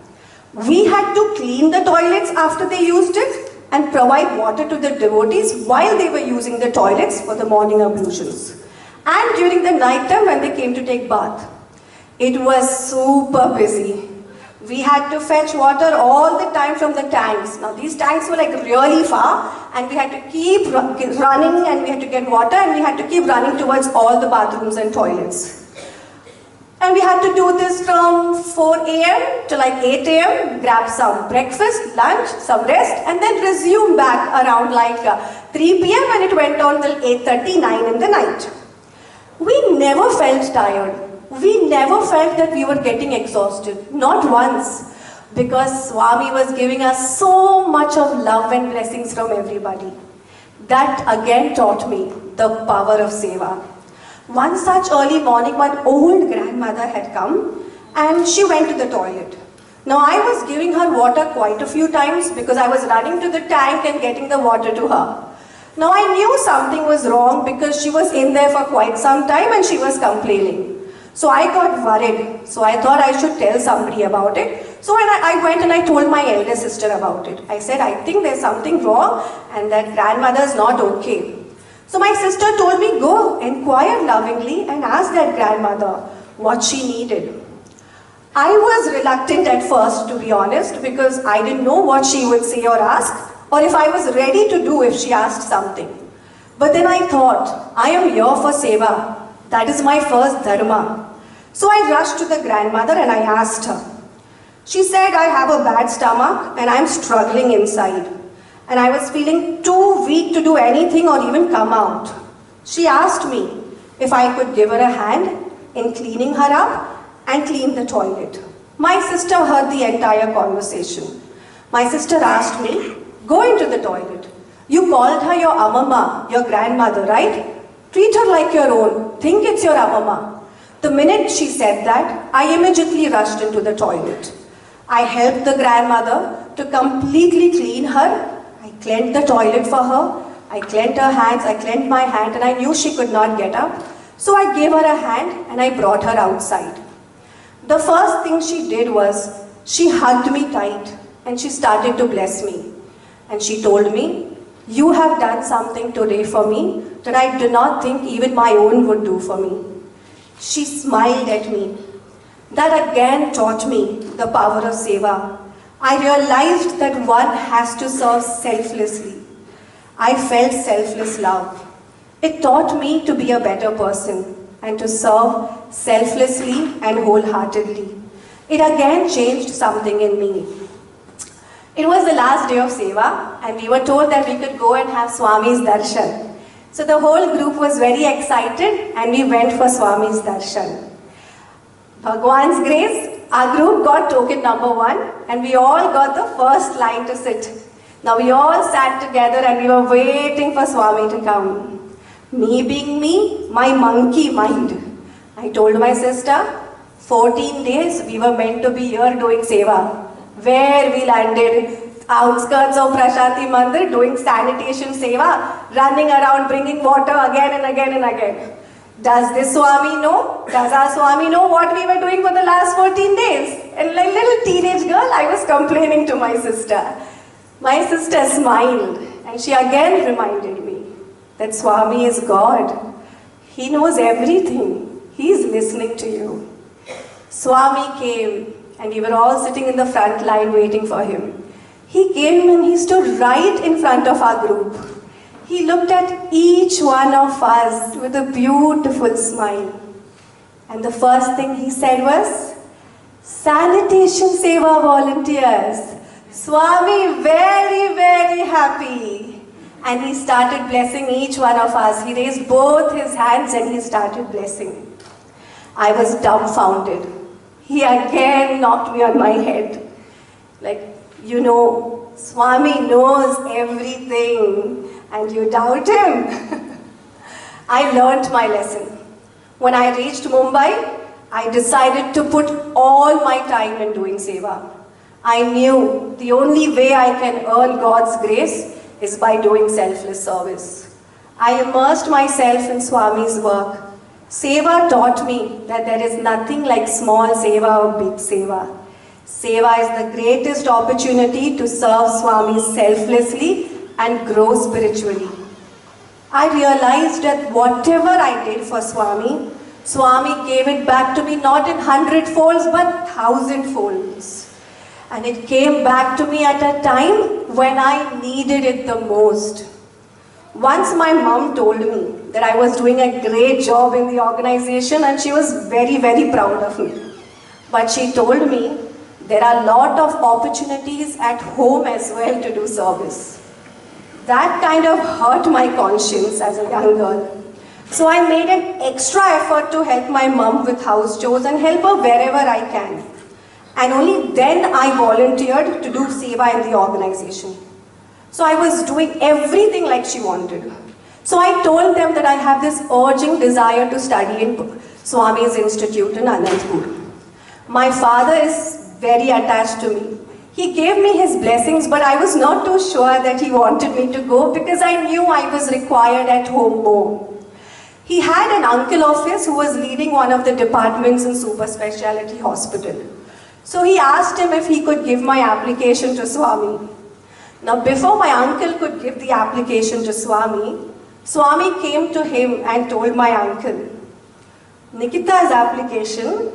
We had to clean the toilets after they used it and provide water to the devotees while they were using the toilets for the morning ablutions. And during the night time when they came to take bath. It was super busy. We had to fetch water all the time from the tanks. Now these tanks were like really far and we had to keep running and we had to get water and we had to keep running towards all the bathrooms and toilets. And we had to do this from 4 a.m. to like 8 a.m. Grab some breakfast, lunch, some rest and then resume back around like 3 p.m. and it went on till 8:30, 9 in the night. We never felt tired. We never felt that we were getting exhausted, not once, because Swami was giving us so much of love and blessings from everybody. That again taught me the power of seva. One such early morning, one old grandmother had come and she went to the toilet. Now I was giving her water quite a few times because I was running to the tank and getting the water to her. Now I knew something was wrong because she was in there for quite some time and she was complaining. So I got worried. So I thought I should tell somebody about it. So I went and I told my elder sister about it. I said, I think there's something wrong and that grandmother is not okay. So my sister told me, go inquire lovingly and ask that grandmother what she needed. I was reluctant at first, to be honest, because I didn't know what she would say or ask, or if I was ready to do if she asked something. But then I thought, I am here for seva. That is my first dharma. So I rushed to the grandmother and I asked her. She said, I have a bad stomach and I'm struggling inside. And I was feeling too weak to do anything or even come out. She asked me if I could give her a hand in cleaning her up and clean the toilet. My sister heard the entire conversation. My sister asked me, go into the toilet. You called her your amama, your grandmother, right? Treat her like your own. Think it's your amama. The minute she said that, I immediately rushed into the toilet. I helped the grandmother to completely clean her. I cleansed the toilet for her. I cleansed her hands, I cleansed my hand, and I knew she could not get up. So I gave her a hand and I brought her outside. The first thing she did was, she hugged me tight and she started to bless me. And she told me, you have done something today for me that I do not think even my own would do for me. She smiled at me. That again taught me the power of seva. I realized that one has to serve selflessly. I felt selfless love. It taught me to be a better person and to serve selflessly and wholeheartedly. It again changed something in me. It was the last day of seva and we were told that we could go and have Swami's darshan. So the whole group was very excited and we went for Swami's darshan. Bhagwan's grace, our group got token number 1 and we all got the first line to sit. Now we all sat together and we were waiting for Swami to come. Me being me, my monkey mind. I told my sister, 14 days we were meant to be here doing seva. Where we landed, outskirts of Prashanti Mandir, doing sanitation seva, running around bringing water again and again and again. Does this Swami know? Does our Swami know what we were doing for the last 14 days? And like little teenage girl, I was complaining to my sister. My sister smiled and she again reminded me that Swami is God. He knows everything. He is listening to you. Swami came and we were all sitting in the front line waiting for him. He came and he stood right in front of our group. He looked at each one of us with a beautiful smile. And the first thing he said was, sanitation seva volunteers. Swami very, very happy. And he started blessing each one of us. He raised both his hands and he started blessing. I was dumbfounded. He again knocked me on my head. Like, you know, Swami knows everything and you doubt him. I learnt my lesson. When I reached Mumbai, I decided to put all my time in doing seva. I knew the only way I can earn God's grace is by doing selfless service. I immersed myself in Swami's work. Seva taught me that there is nothing like small seva or big seva. Seva is the greatest opportunity to serve Swami selflessly and grow spiritually. I realized that whatever I did for Swami, Swami gave it back to me not in 100-folds but 1,000-folds. And it came back to me at a time when I needed it the most. Once my mom told me that I was doing a great job in the organization and she was very, very proud of me. But she told me there are a lot of opportunities at home as well to do service. That kind of hurt my conscience as a young girl. So I made an extra effort to help my mom with house chores and help her wherever I can. And only then I volunteered to do seva in the organization. So I was doing everything like she wanted. So I told them that I have this urging desire to study in Swami's Institute in Anandpur. My father is very attached to me. He gave me his blessings, but I was not too sure that he wanted me to go because I knew I was required at home more. He had an uncle of his who was leading one of the departments in super specialty hospital. So he asked him if he could give my application to Swami. Now before my uncle could give the application to Swami, Swami came to him and told my uncle, Nikita's application,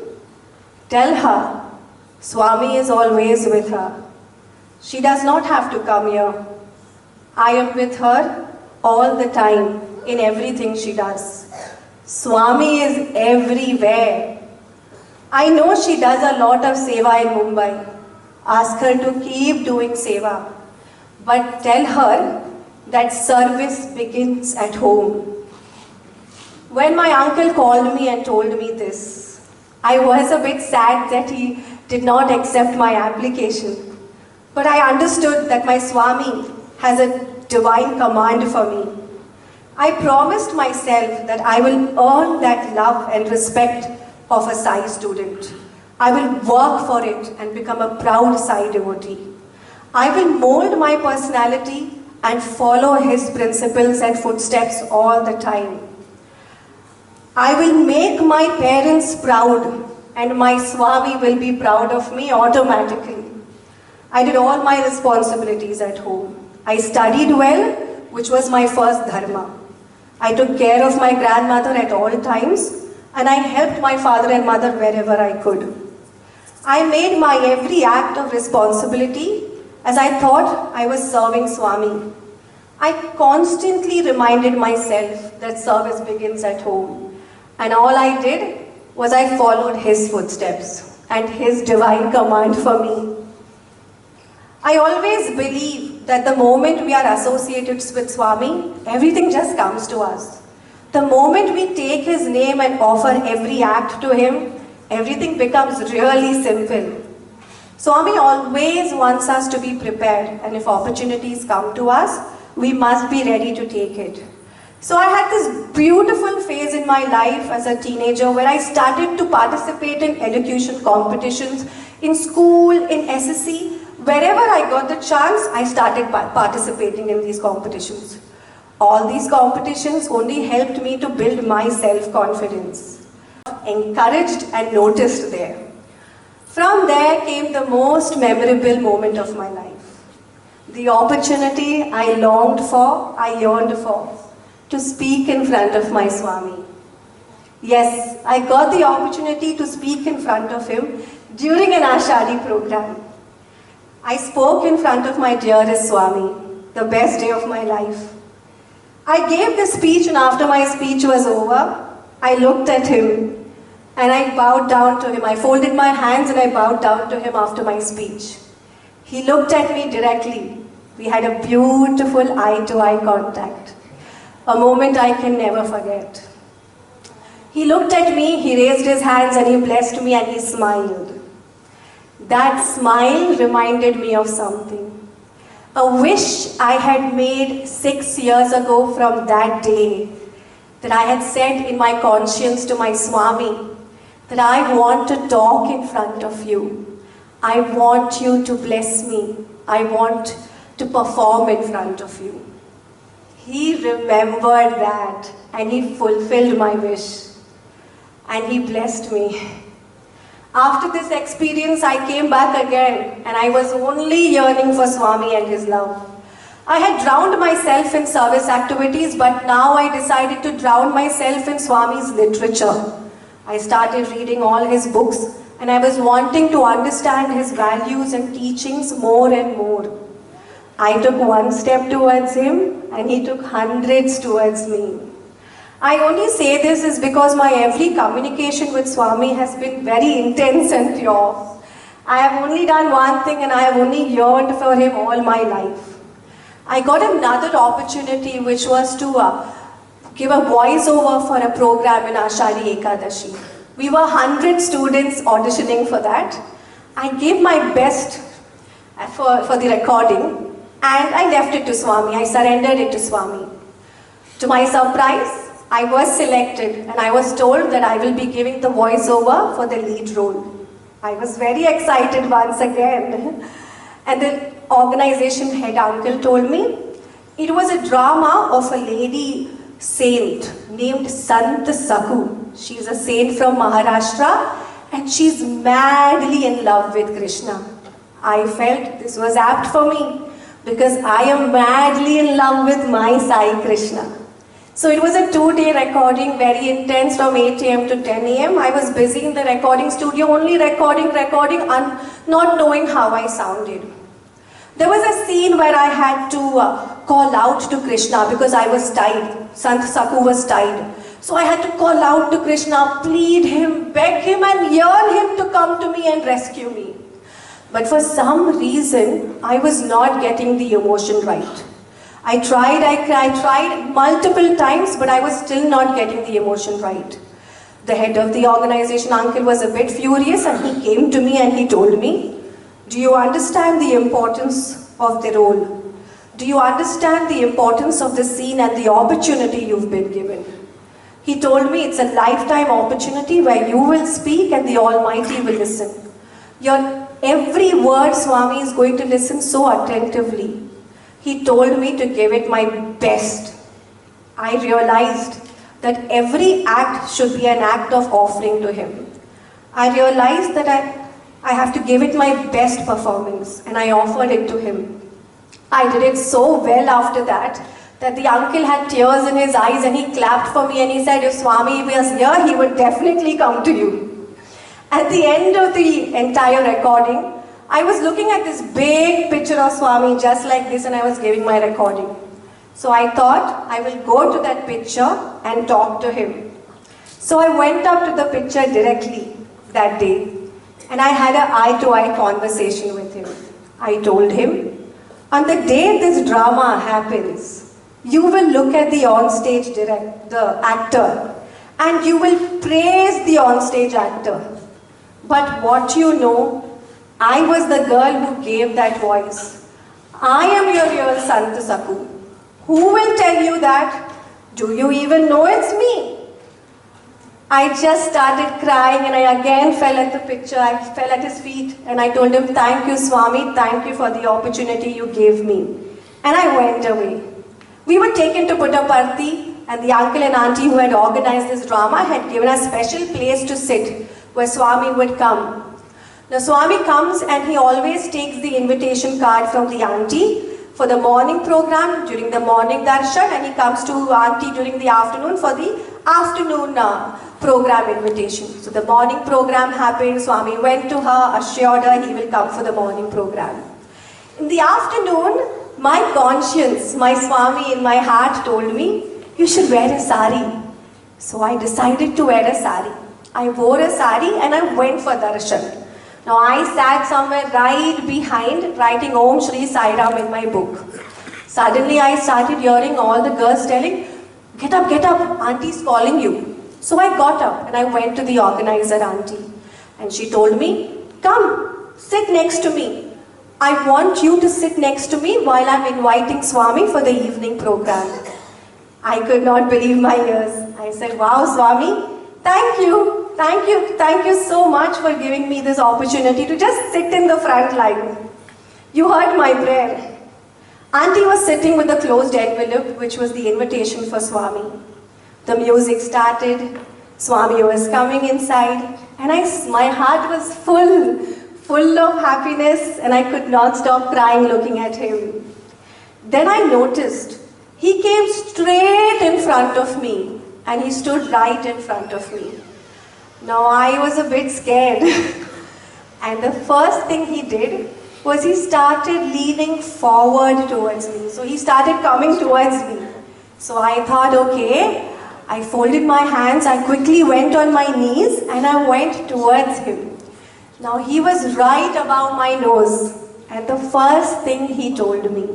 tell her Swami is always with her. She does not have to come here. I am with her all the time in everything she does. Swami is everywhere. I know she does a lot of seva in Mumbai. Ask her to keep doing seva. But tell her that service begins at home. When my uncle called me and told me this, I was a bit sad that he did not accept my application. But I understood that my Swami has a divine command for me. I promised myself that I will earn that love and respect of a Sai student. I will work for it and become a proud Sai devotee. I will mold my personality and follow his principles and footsteps all the time. I will make my parents proud and my Swami will be proud of me automatically. I did all my responsibilities at home. I studied well, which was my first dharma. I took care of my grandmother at all times and I helped my father and mother wherever I could. I made my every act of responsibility as I thought I was serving Swami. I constantly reminded myself that service begins at home. And all I did was I followed his footsteps and his divine command for me. I always believe that the moment we are associated with Swami, everything just comes to us. The moment we take his name and offer every act to him, everything becomes really simple. Swami always wants us to be prepared, and if opportunities come to us, we must be ready to take it. So I had this beautiful phase in my life as a teenager where I started to participate in elocution competitions in school, in SSC. Wherever I got the chance, I started participating in these competitions. All these competitions only helped me to build my self-confidence. Encouraged and noticed there. From there came the most memorable moment of my life. The opportunity I longed for, I yearned for, to speak in front of my Swami. Yes, I got the opportunity to speak in front of him during an Ashadi program. I spoke in front of my dearest Swami, the best day of my life. I gave the speech, and after my speech was over, I looked at him and I bowed down to him. I folded my hands and I bowed down to him after my speech. He looked at me directly. We had a beautiful eye-to-eye contact. A moment I can never forget. He looked at me, he raised his hands and he blessed me and he smiled. That smile reminded me of something. A wish I had made 6 years ago from that day, that I had said in my conscience to my Swami, that I want to talk in front of you. I want you to bless me. I want to perform in front of you. He remembered that and he fulfilled my wish. And he blessed me. After this experience, I came back again and I was only yearning for Swami and his love. I had drowned myself in service activities, but now I decided to drown myself in Swami's literature. I started reading all his books and I was wanting to understand his values and teachings more and more. I took one step towards him and he took hundreds towards me. I only say this is because my every communication with Swami has been very intense and pure. I have only done one thing and I have only yearned for him all my life. I got another opportunity, which was to give a voiceover for a program in Ashadi Ekadashi. We were 100 students auditioning for that. I gave my best for the recording and I left it to Swami. I surrendered it to Swami. To my surprise, I was selected and I was told that I will be giving the voiceover for the lead role. I was very excited once again. And the organization head uncle told me it was a drama of a lady saint named Sant Sakhu. She's a saint from Maharashtra and she's madly in love with Krishna. I felt this was apt for me because I am madly in love with my Sai Krishna. So it was a 2-day recording, very intense from 8 a.m. to 10 a.m. I was busy in the recording studio, only recording, not knowing how I sounded. There was a scene where I had to call out to Krishna because I was tied. Sant Sakhu was tied. So I had to call out to Krishna, plead him, beg him and yearn him to come to me and rescue me. But for some reason, I was not getting the emotion right. I tried multiple times, but I was still not getting the emotion right. The head of the organization, uncle, was a bit furious and he came to me and he told me, do you understand the importance of the role? Do you understand the importance of the scene and the opportunity you've been given? He told me it's a lifetime opportunity where you will speak and the Almighty will listen. Your every word, Swami, is going to listen so attentively. He told me to give it my best. I realized that every act should be an act of offering to him. I realized that I have to give it my best performance and I offered it to him. I did it so well after that the uncle had tears in his eyes and he clapped for me and he said, if Swami was here, he would definitely come to you. At the end of the entire recording, I was looking at this big picture of Swami just like this and I was giving my recording. So I thought I will go to that picture and talk to him. So I went up to the picture directly that day and I had an eye-to-eye conversation with him. I told him, on the day this drama happens, you will look at the onstage the actor and you will praise the onstage actor. But what you know, I was the girl who gave that voice. I am your real Sant Sakhu. Who will tell you that? Do you even know it's me? I just started crying and I again fell at the picture. I fell at his feet and I told him, thank you Swami, thank you for the opportunity you gave me. And I went away. We were taken to Puttaparthi and the uncle and auntie who had organized this drama had given us a special place to sit where Swami would come. Now Swami comes and he always takes the invitation card from the auntie for the morning program during the morning darshan and he comes to auntie during the afternoon for the afternoon program invitation. So the morning program happened, Swami went to her, assured her he will come for the morning program. In the afternoon, my conscience, my Swami in my heart told me, you should wear a sari. So I decided to wear a sari. I wore a sari and I went for darshan. Now I sat somewhere right behind writing Om Shri Sai Ram in my book. Suddenly I started hearing all the girls telling, get up, auntie's calling you. So I got up and I went to the organizer auntie. And she told me, come, sit next to me. I want you to sit next to me while I'm inviting Swami for the evening program. I could not believe my ears. I said, wow Swami, thank you so much for giving me this opportunity to just sit in the front line. You heard my prayer. Auntie was sitting with a closed envelope, which was the invitation for Swami. The music started, Swami was coming inside, and my heart was full of happiness, and I could not stop crying looking at him. Then I noticed, he came straight in front of me, and he stood right in front of me. Now I was a bit scared and the first thing he did was he started leaning forward towards me. So he started coming towards me. So I thought, okay, I folded my hands, I quickly went on my knees and I went towards him. Now he was right above my nose and the first thing he told me,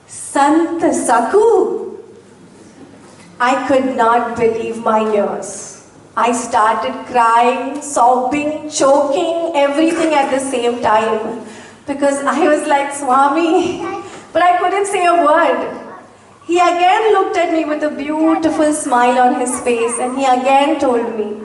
Sant Sakhu. I could not believe my ears. I started crying, sobbing, choking, everything at the same time. Because I was like, Swami, but I couldn't say a word. He again looked at me with a beautiful smile on his face and he again told me,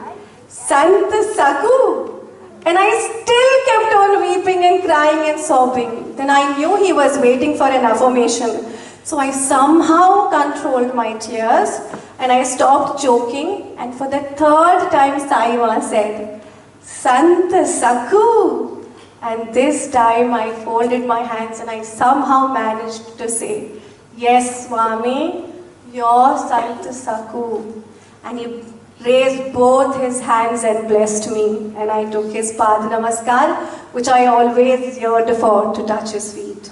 Sant Sakhu, And I still kept on weeping and crying and sobbing. Then I knew he was waiting for an affirmation. So I somehow controlled my tears and I stopped joking. And for the third time, Saiwa said, Sant Saku. And this time I folded my hands and I somehow managed to say, yes, Swami, you're Sant Saku. And he raised both his hands and blessed me. And I took his Pad Namaskar, which I always yearned for, to touch his feet.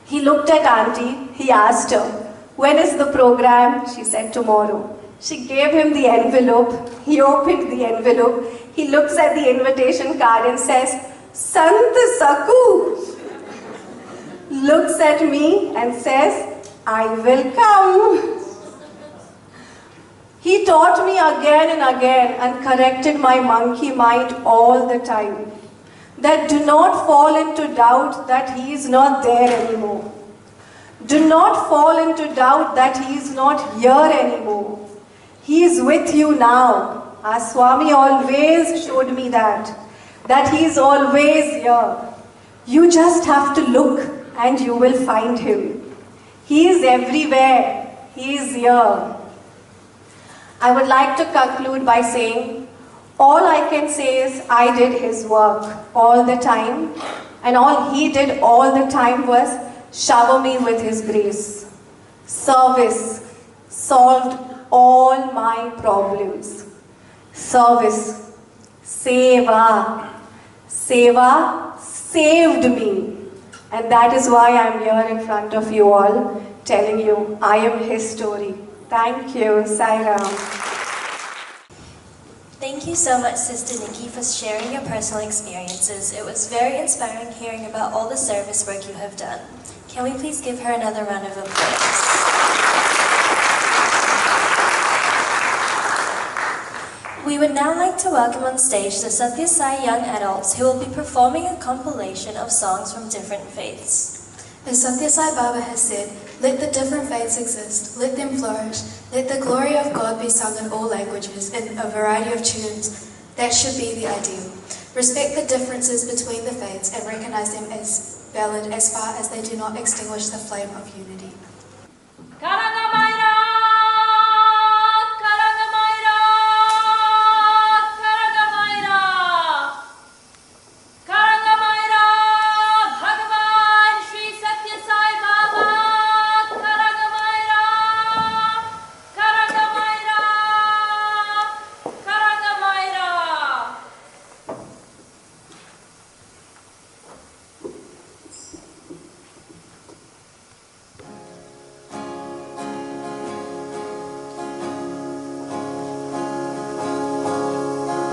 He looked at Auntie. He asked her, when is the program? She said, tomorrow. She gave him the envelope. He opened the envelope. He looks at the invitation card and says, Sant Saku. Looks at me and says, I will come. He taught me again and again and corrected my monkey mind all the time. That do not fall into doubt that he is not there anymore. Do not fall into doubt that he is not here anymore. He is with you now. Our Swami always showed me that he is always here. You just have to look and you will find him. He is everywhere. He is here. I would like to conclude by saying, all I can say is I did his work all the time, and all he did all the time was shower me with his grace. Service solved all my problems. Service, seva. Seva saved me. And that is why I am here in front of you all, telling you I am his story. Thank you, Sai Ram. Thank you so much, Sister Nikki, for sharing your personal experiences. It was very inspiring hearing about all the service work you have done. Can we please give her another round of applause? We would now like to welcome on stage the SSSI young adults who will be performing a compilation of songs from different faiths. As SSSI Baba has said, let the different faiths exist, let them flourish, let the glory of God be sung in all languages, in a variety of tunes. That should be the ideal. Respect the differences between the faiths and recognize them as valid as far as they do not extinguish the flame of unity.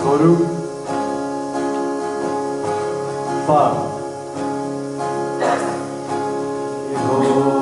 Guru, Fa, Toa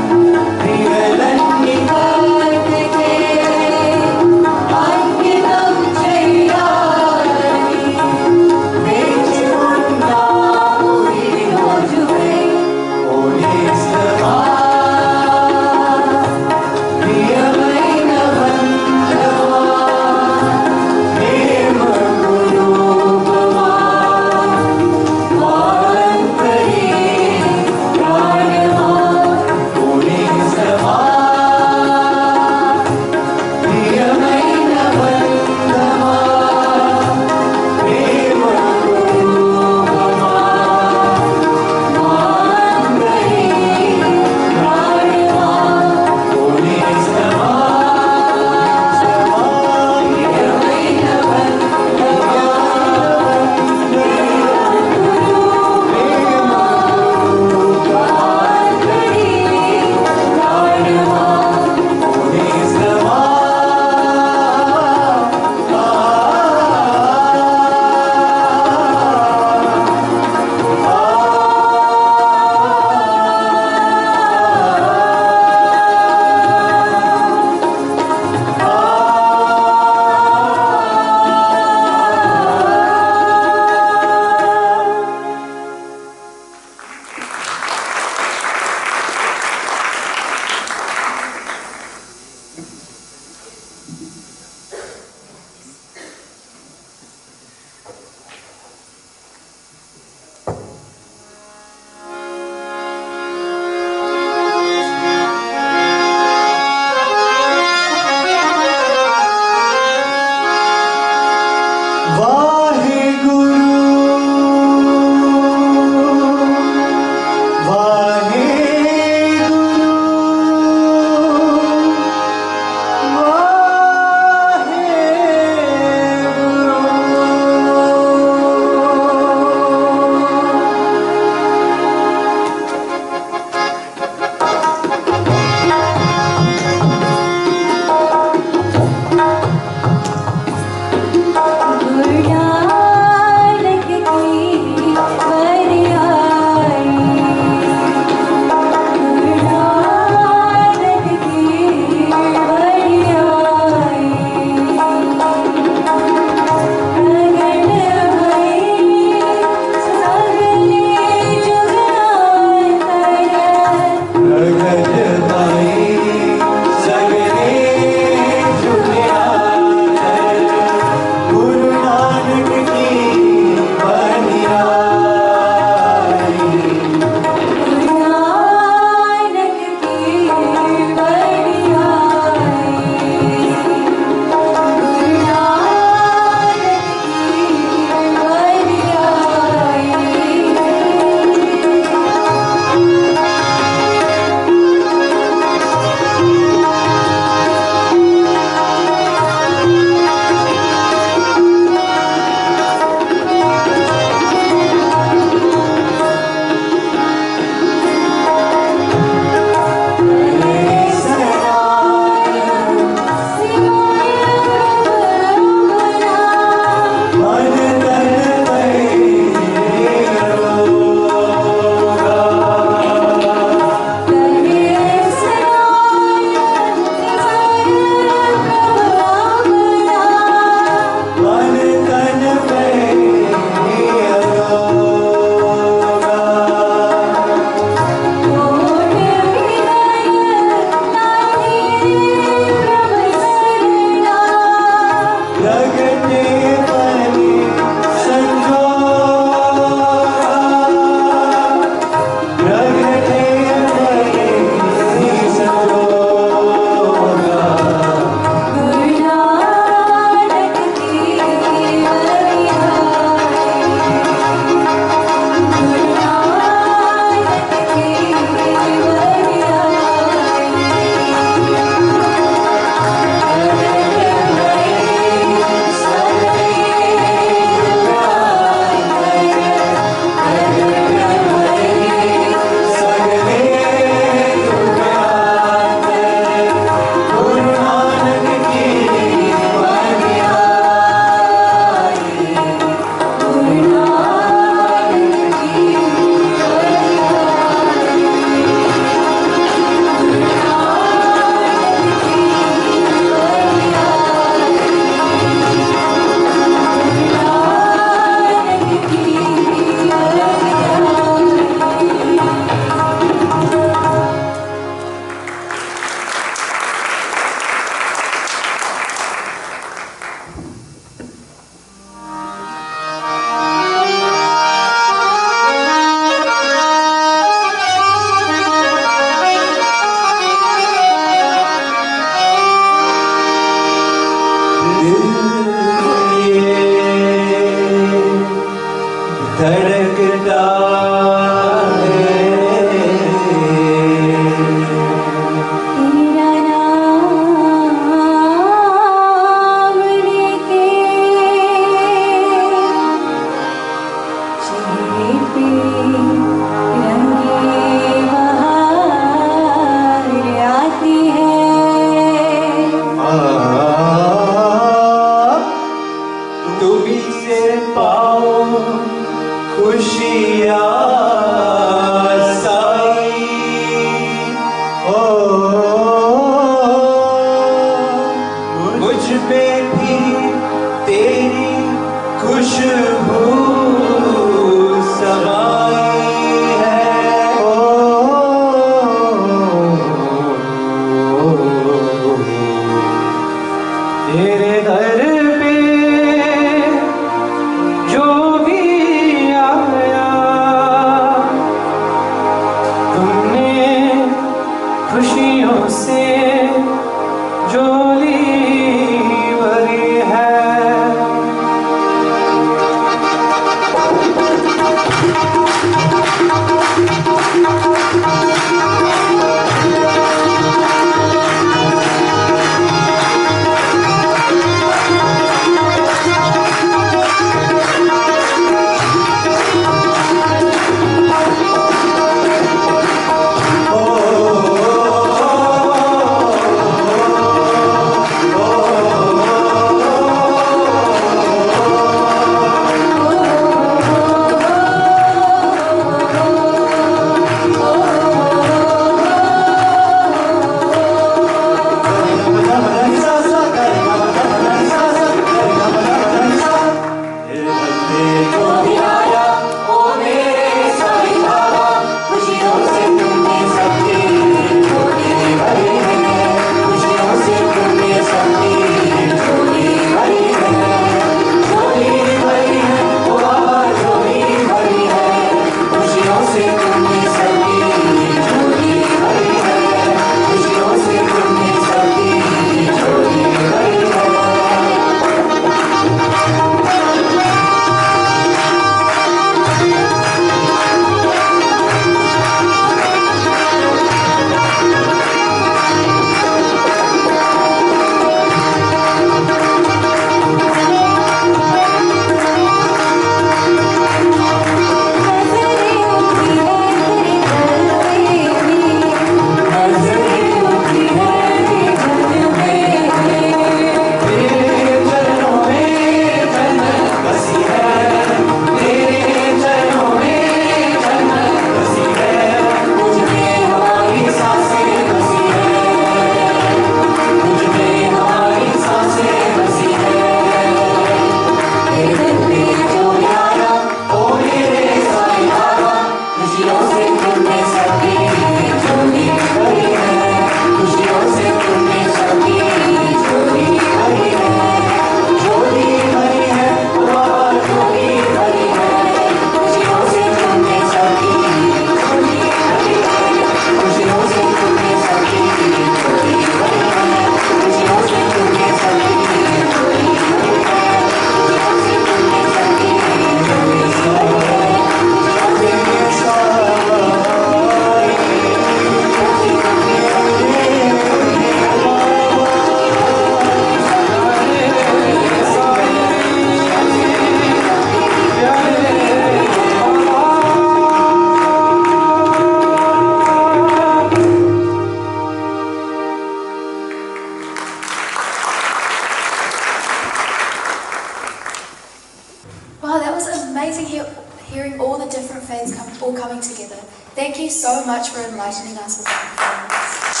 you so much for enlightening us with that performance.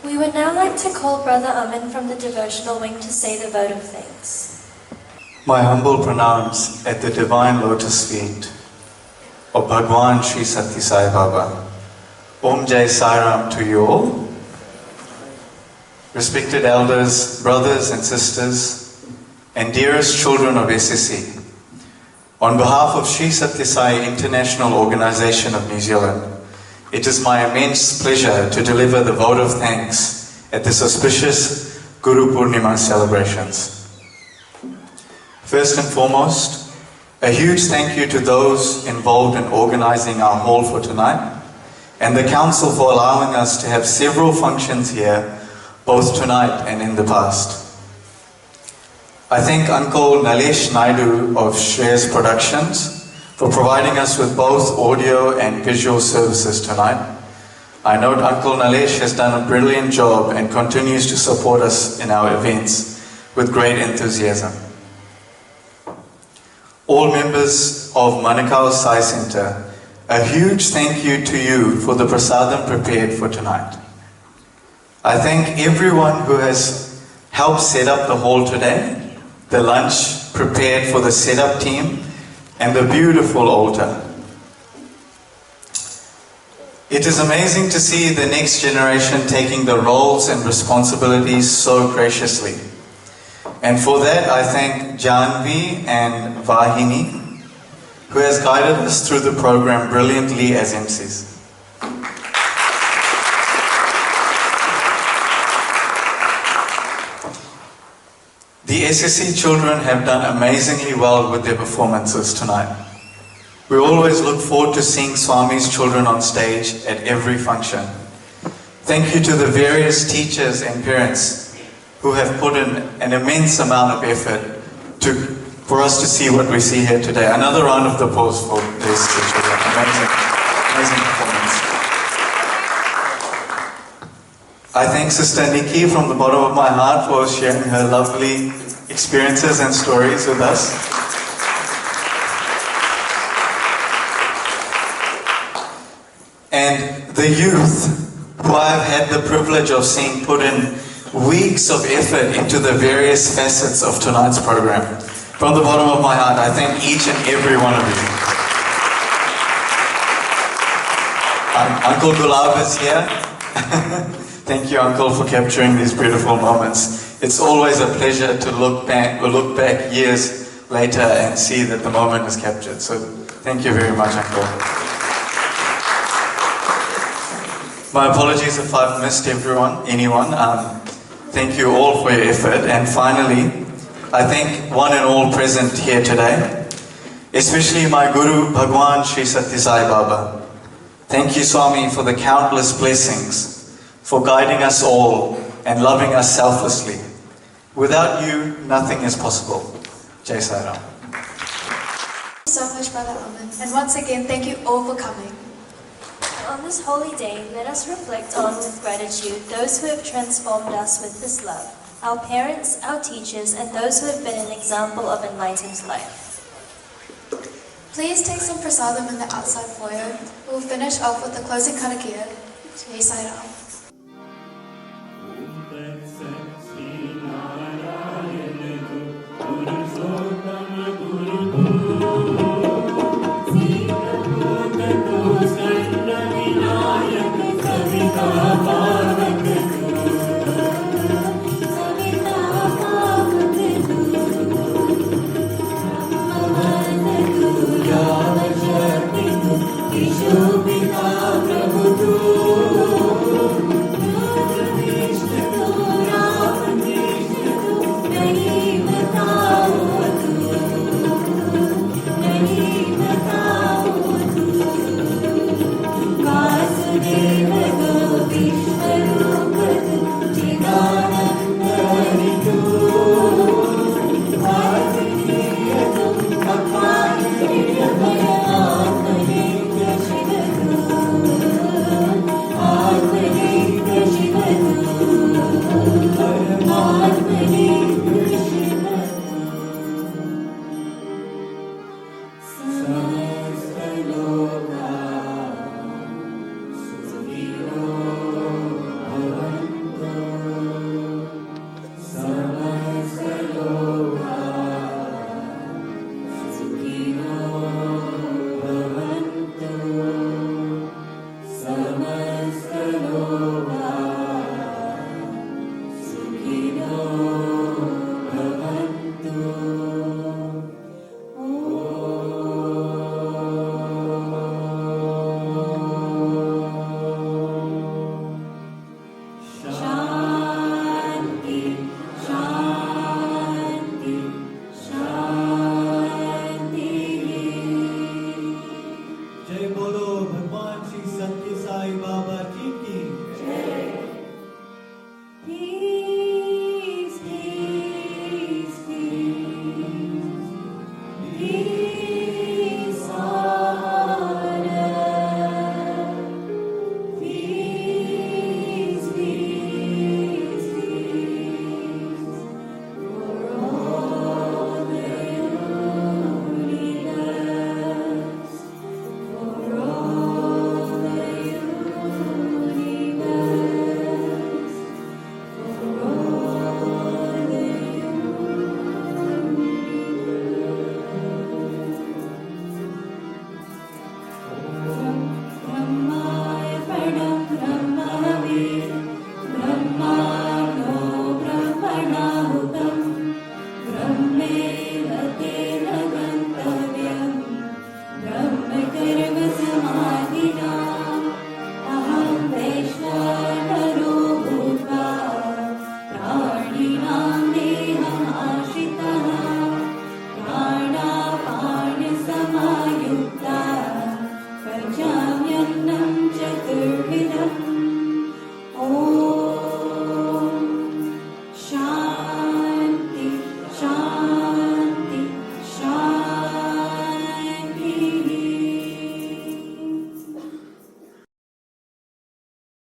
We would now like to call Brother Amin from the devotional wing to say the vote of thanks. My humble pranams at the divine lotus feet of Bhagwan Sri Sathya Sai Baba. Om Jai Sai Ram to you all. Respected elders, brothers and sisters, and dearest children of SSE, on behalf of Sri Sathya Sai International Organization of New Zealand, it is my immense pleasure to deliver the vote of thanks at this auspicious Guru Purnima celebrations. First and foremost, a huge thank you to those involved in organizing our hall for tonight, and the Council for allowing us to have several functions here, both tonight and in the past. I thank Uncle Nalesh Naidu of Shreyas Productions for providing us with both audio and visual services tonight. I note Uncle Nalesh has done a brilliant job and continues to support us in our events with great enthusiasm. All members of Manukau Sai Center, a huge thank you to you for the prasadam prepared for tonight. I thank everyone who has helped set up the hall today, the lunch prepared for the setup team, and the beautiful altar. It is amazing to see the next generation taking the roles and responsibilities so graciously. And for that I thank Janvi and Vahini, who has guided us through the program brilliantly as MCs. The SSE children have done amazingly well with their performances tonight. We always look forward to seeing Swami's children on stage at every function. Thank you to the various teachers and parents who have put in an immense amount of effort for us to see what we see here today. Another round of applause for these children. Amazing performance. I thank Sister Nikki from the bottom of my heart for sharing her lovely experiences and stories with us. And the youth who I've had the privilege of seeing put in weeks of effort into the various facets of tonight's program. From the bottom of my heart, I thank each and every one of you. Uncle Gulab is here. Thank you, Uncle, for capturing these beautiful moments. It's always a pleasure to look back years later and see that the moment is captured. So thank you very much, Uncle. My apologies if I've missed anyone. Thank you all for your effort. And finally, I thank one and all present here today, especially my Guru Bhagwan Sri Sathya Sai Baba. Thank you, Swami, for the countless blessings, for guiding us all and loving us selflessly. Without you, nothing is possible. Jai Sai Ram. Thank you so much, Brother Amin. And once again, thank you all for coming. On this holy day, let us reflect on with gratitude those who have transformed us with this love, our parents, our teachers, and those who have been an example of enlightened life. Please take some prasadam in the outside foyer. We'll finish off with the closing karakia. Jai Sai Ram.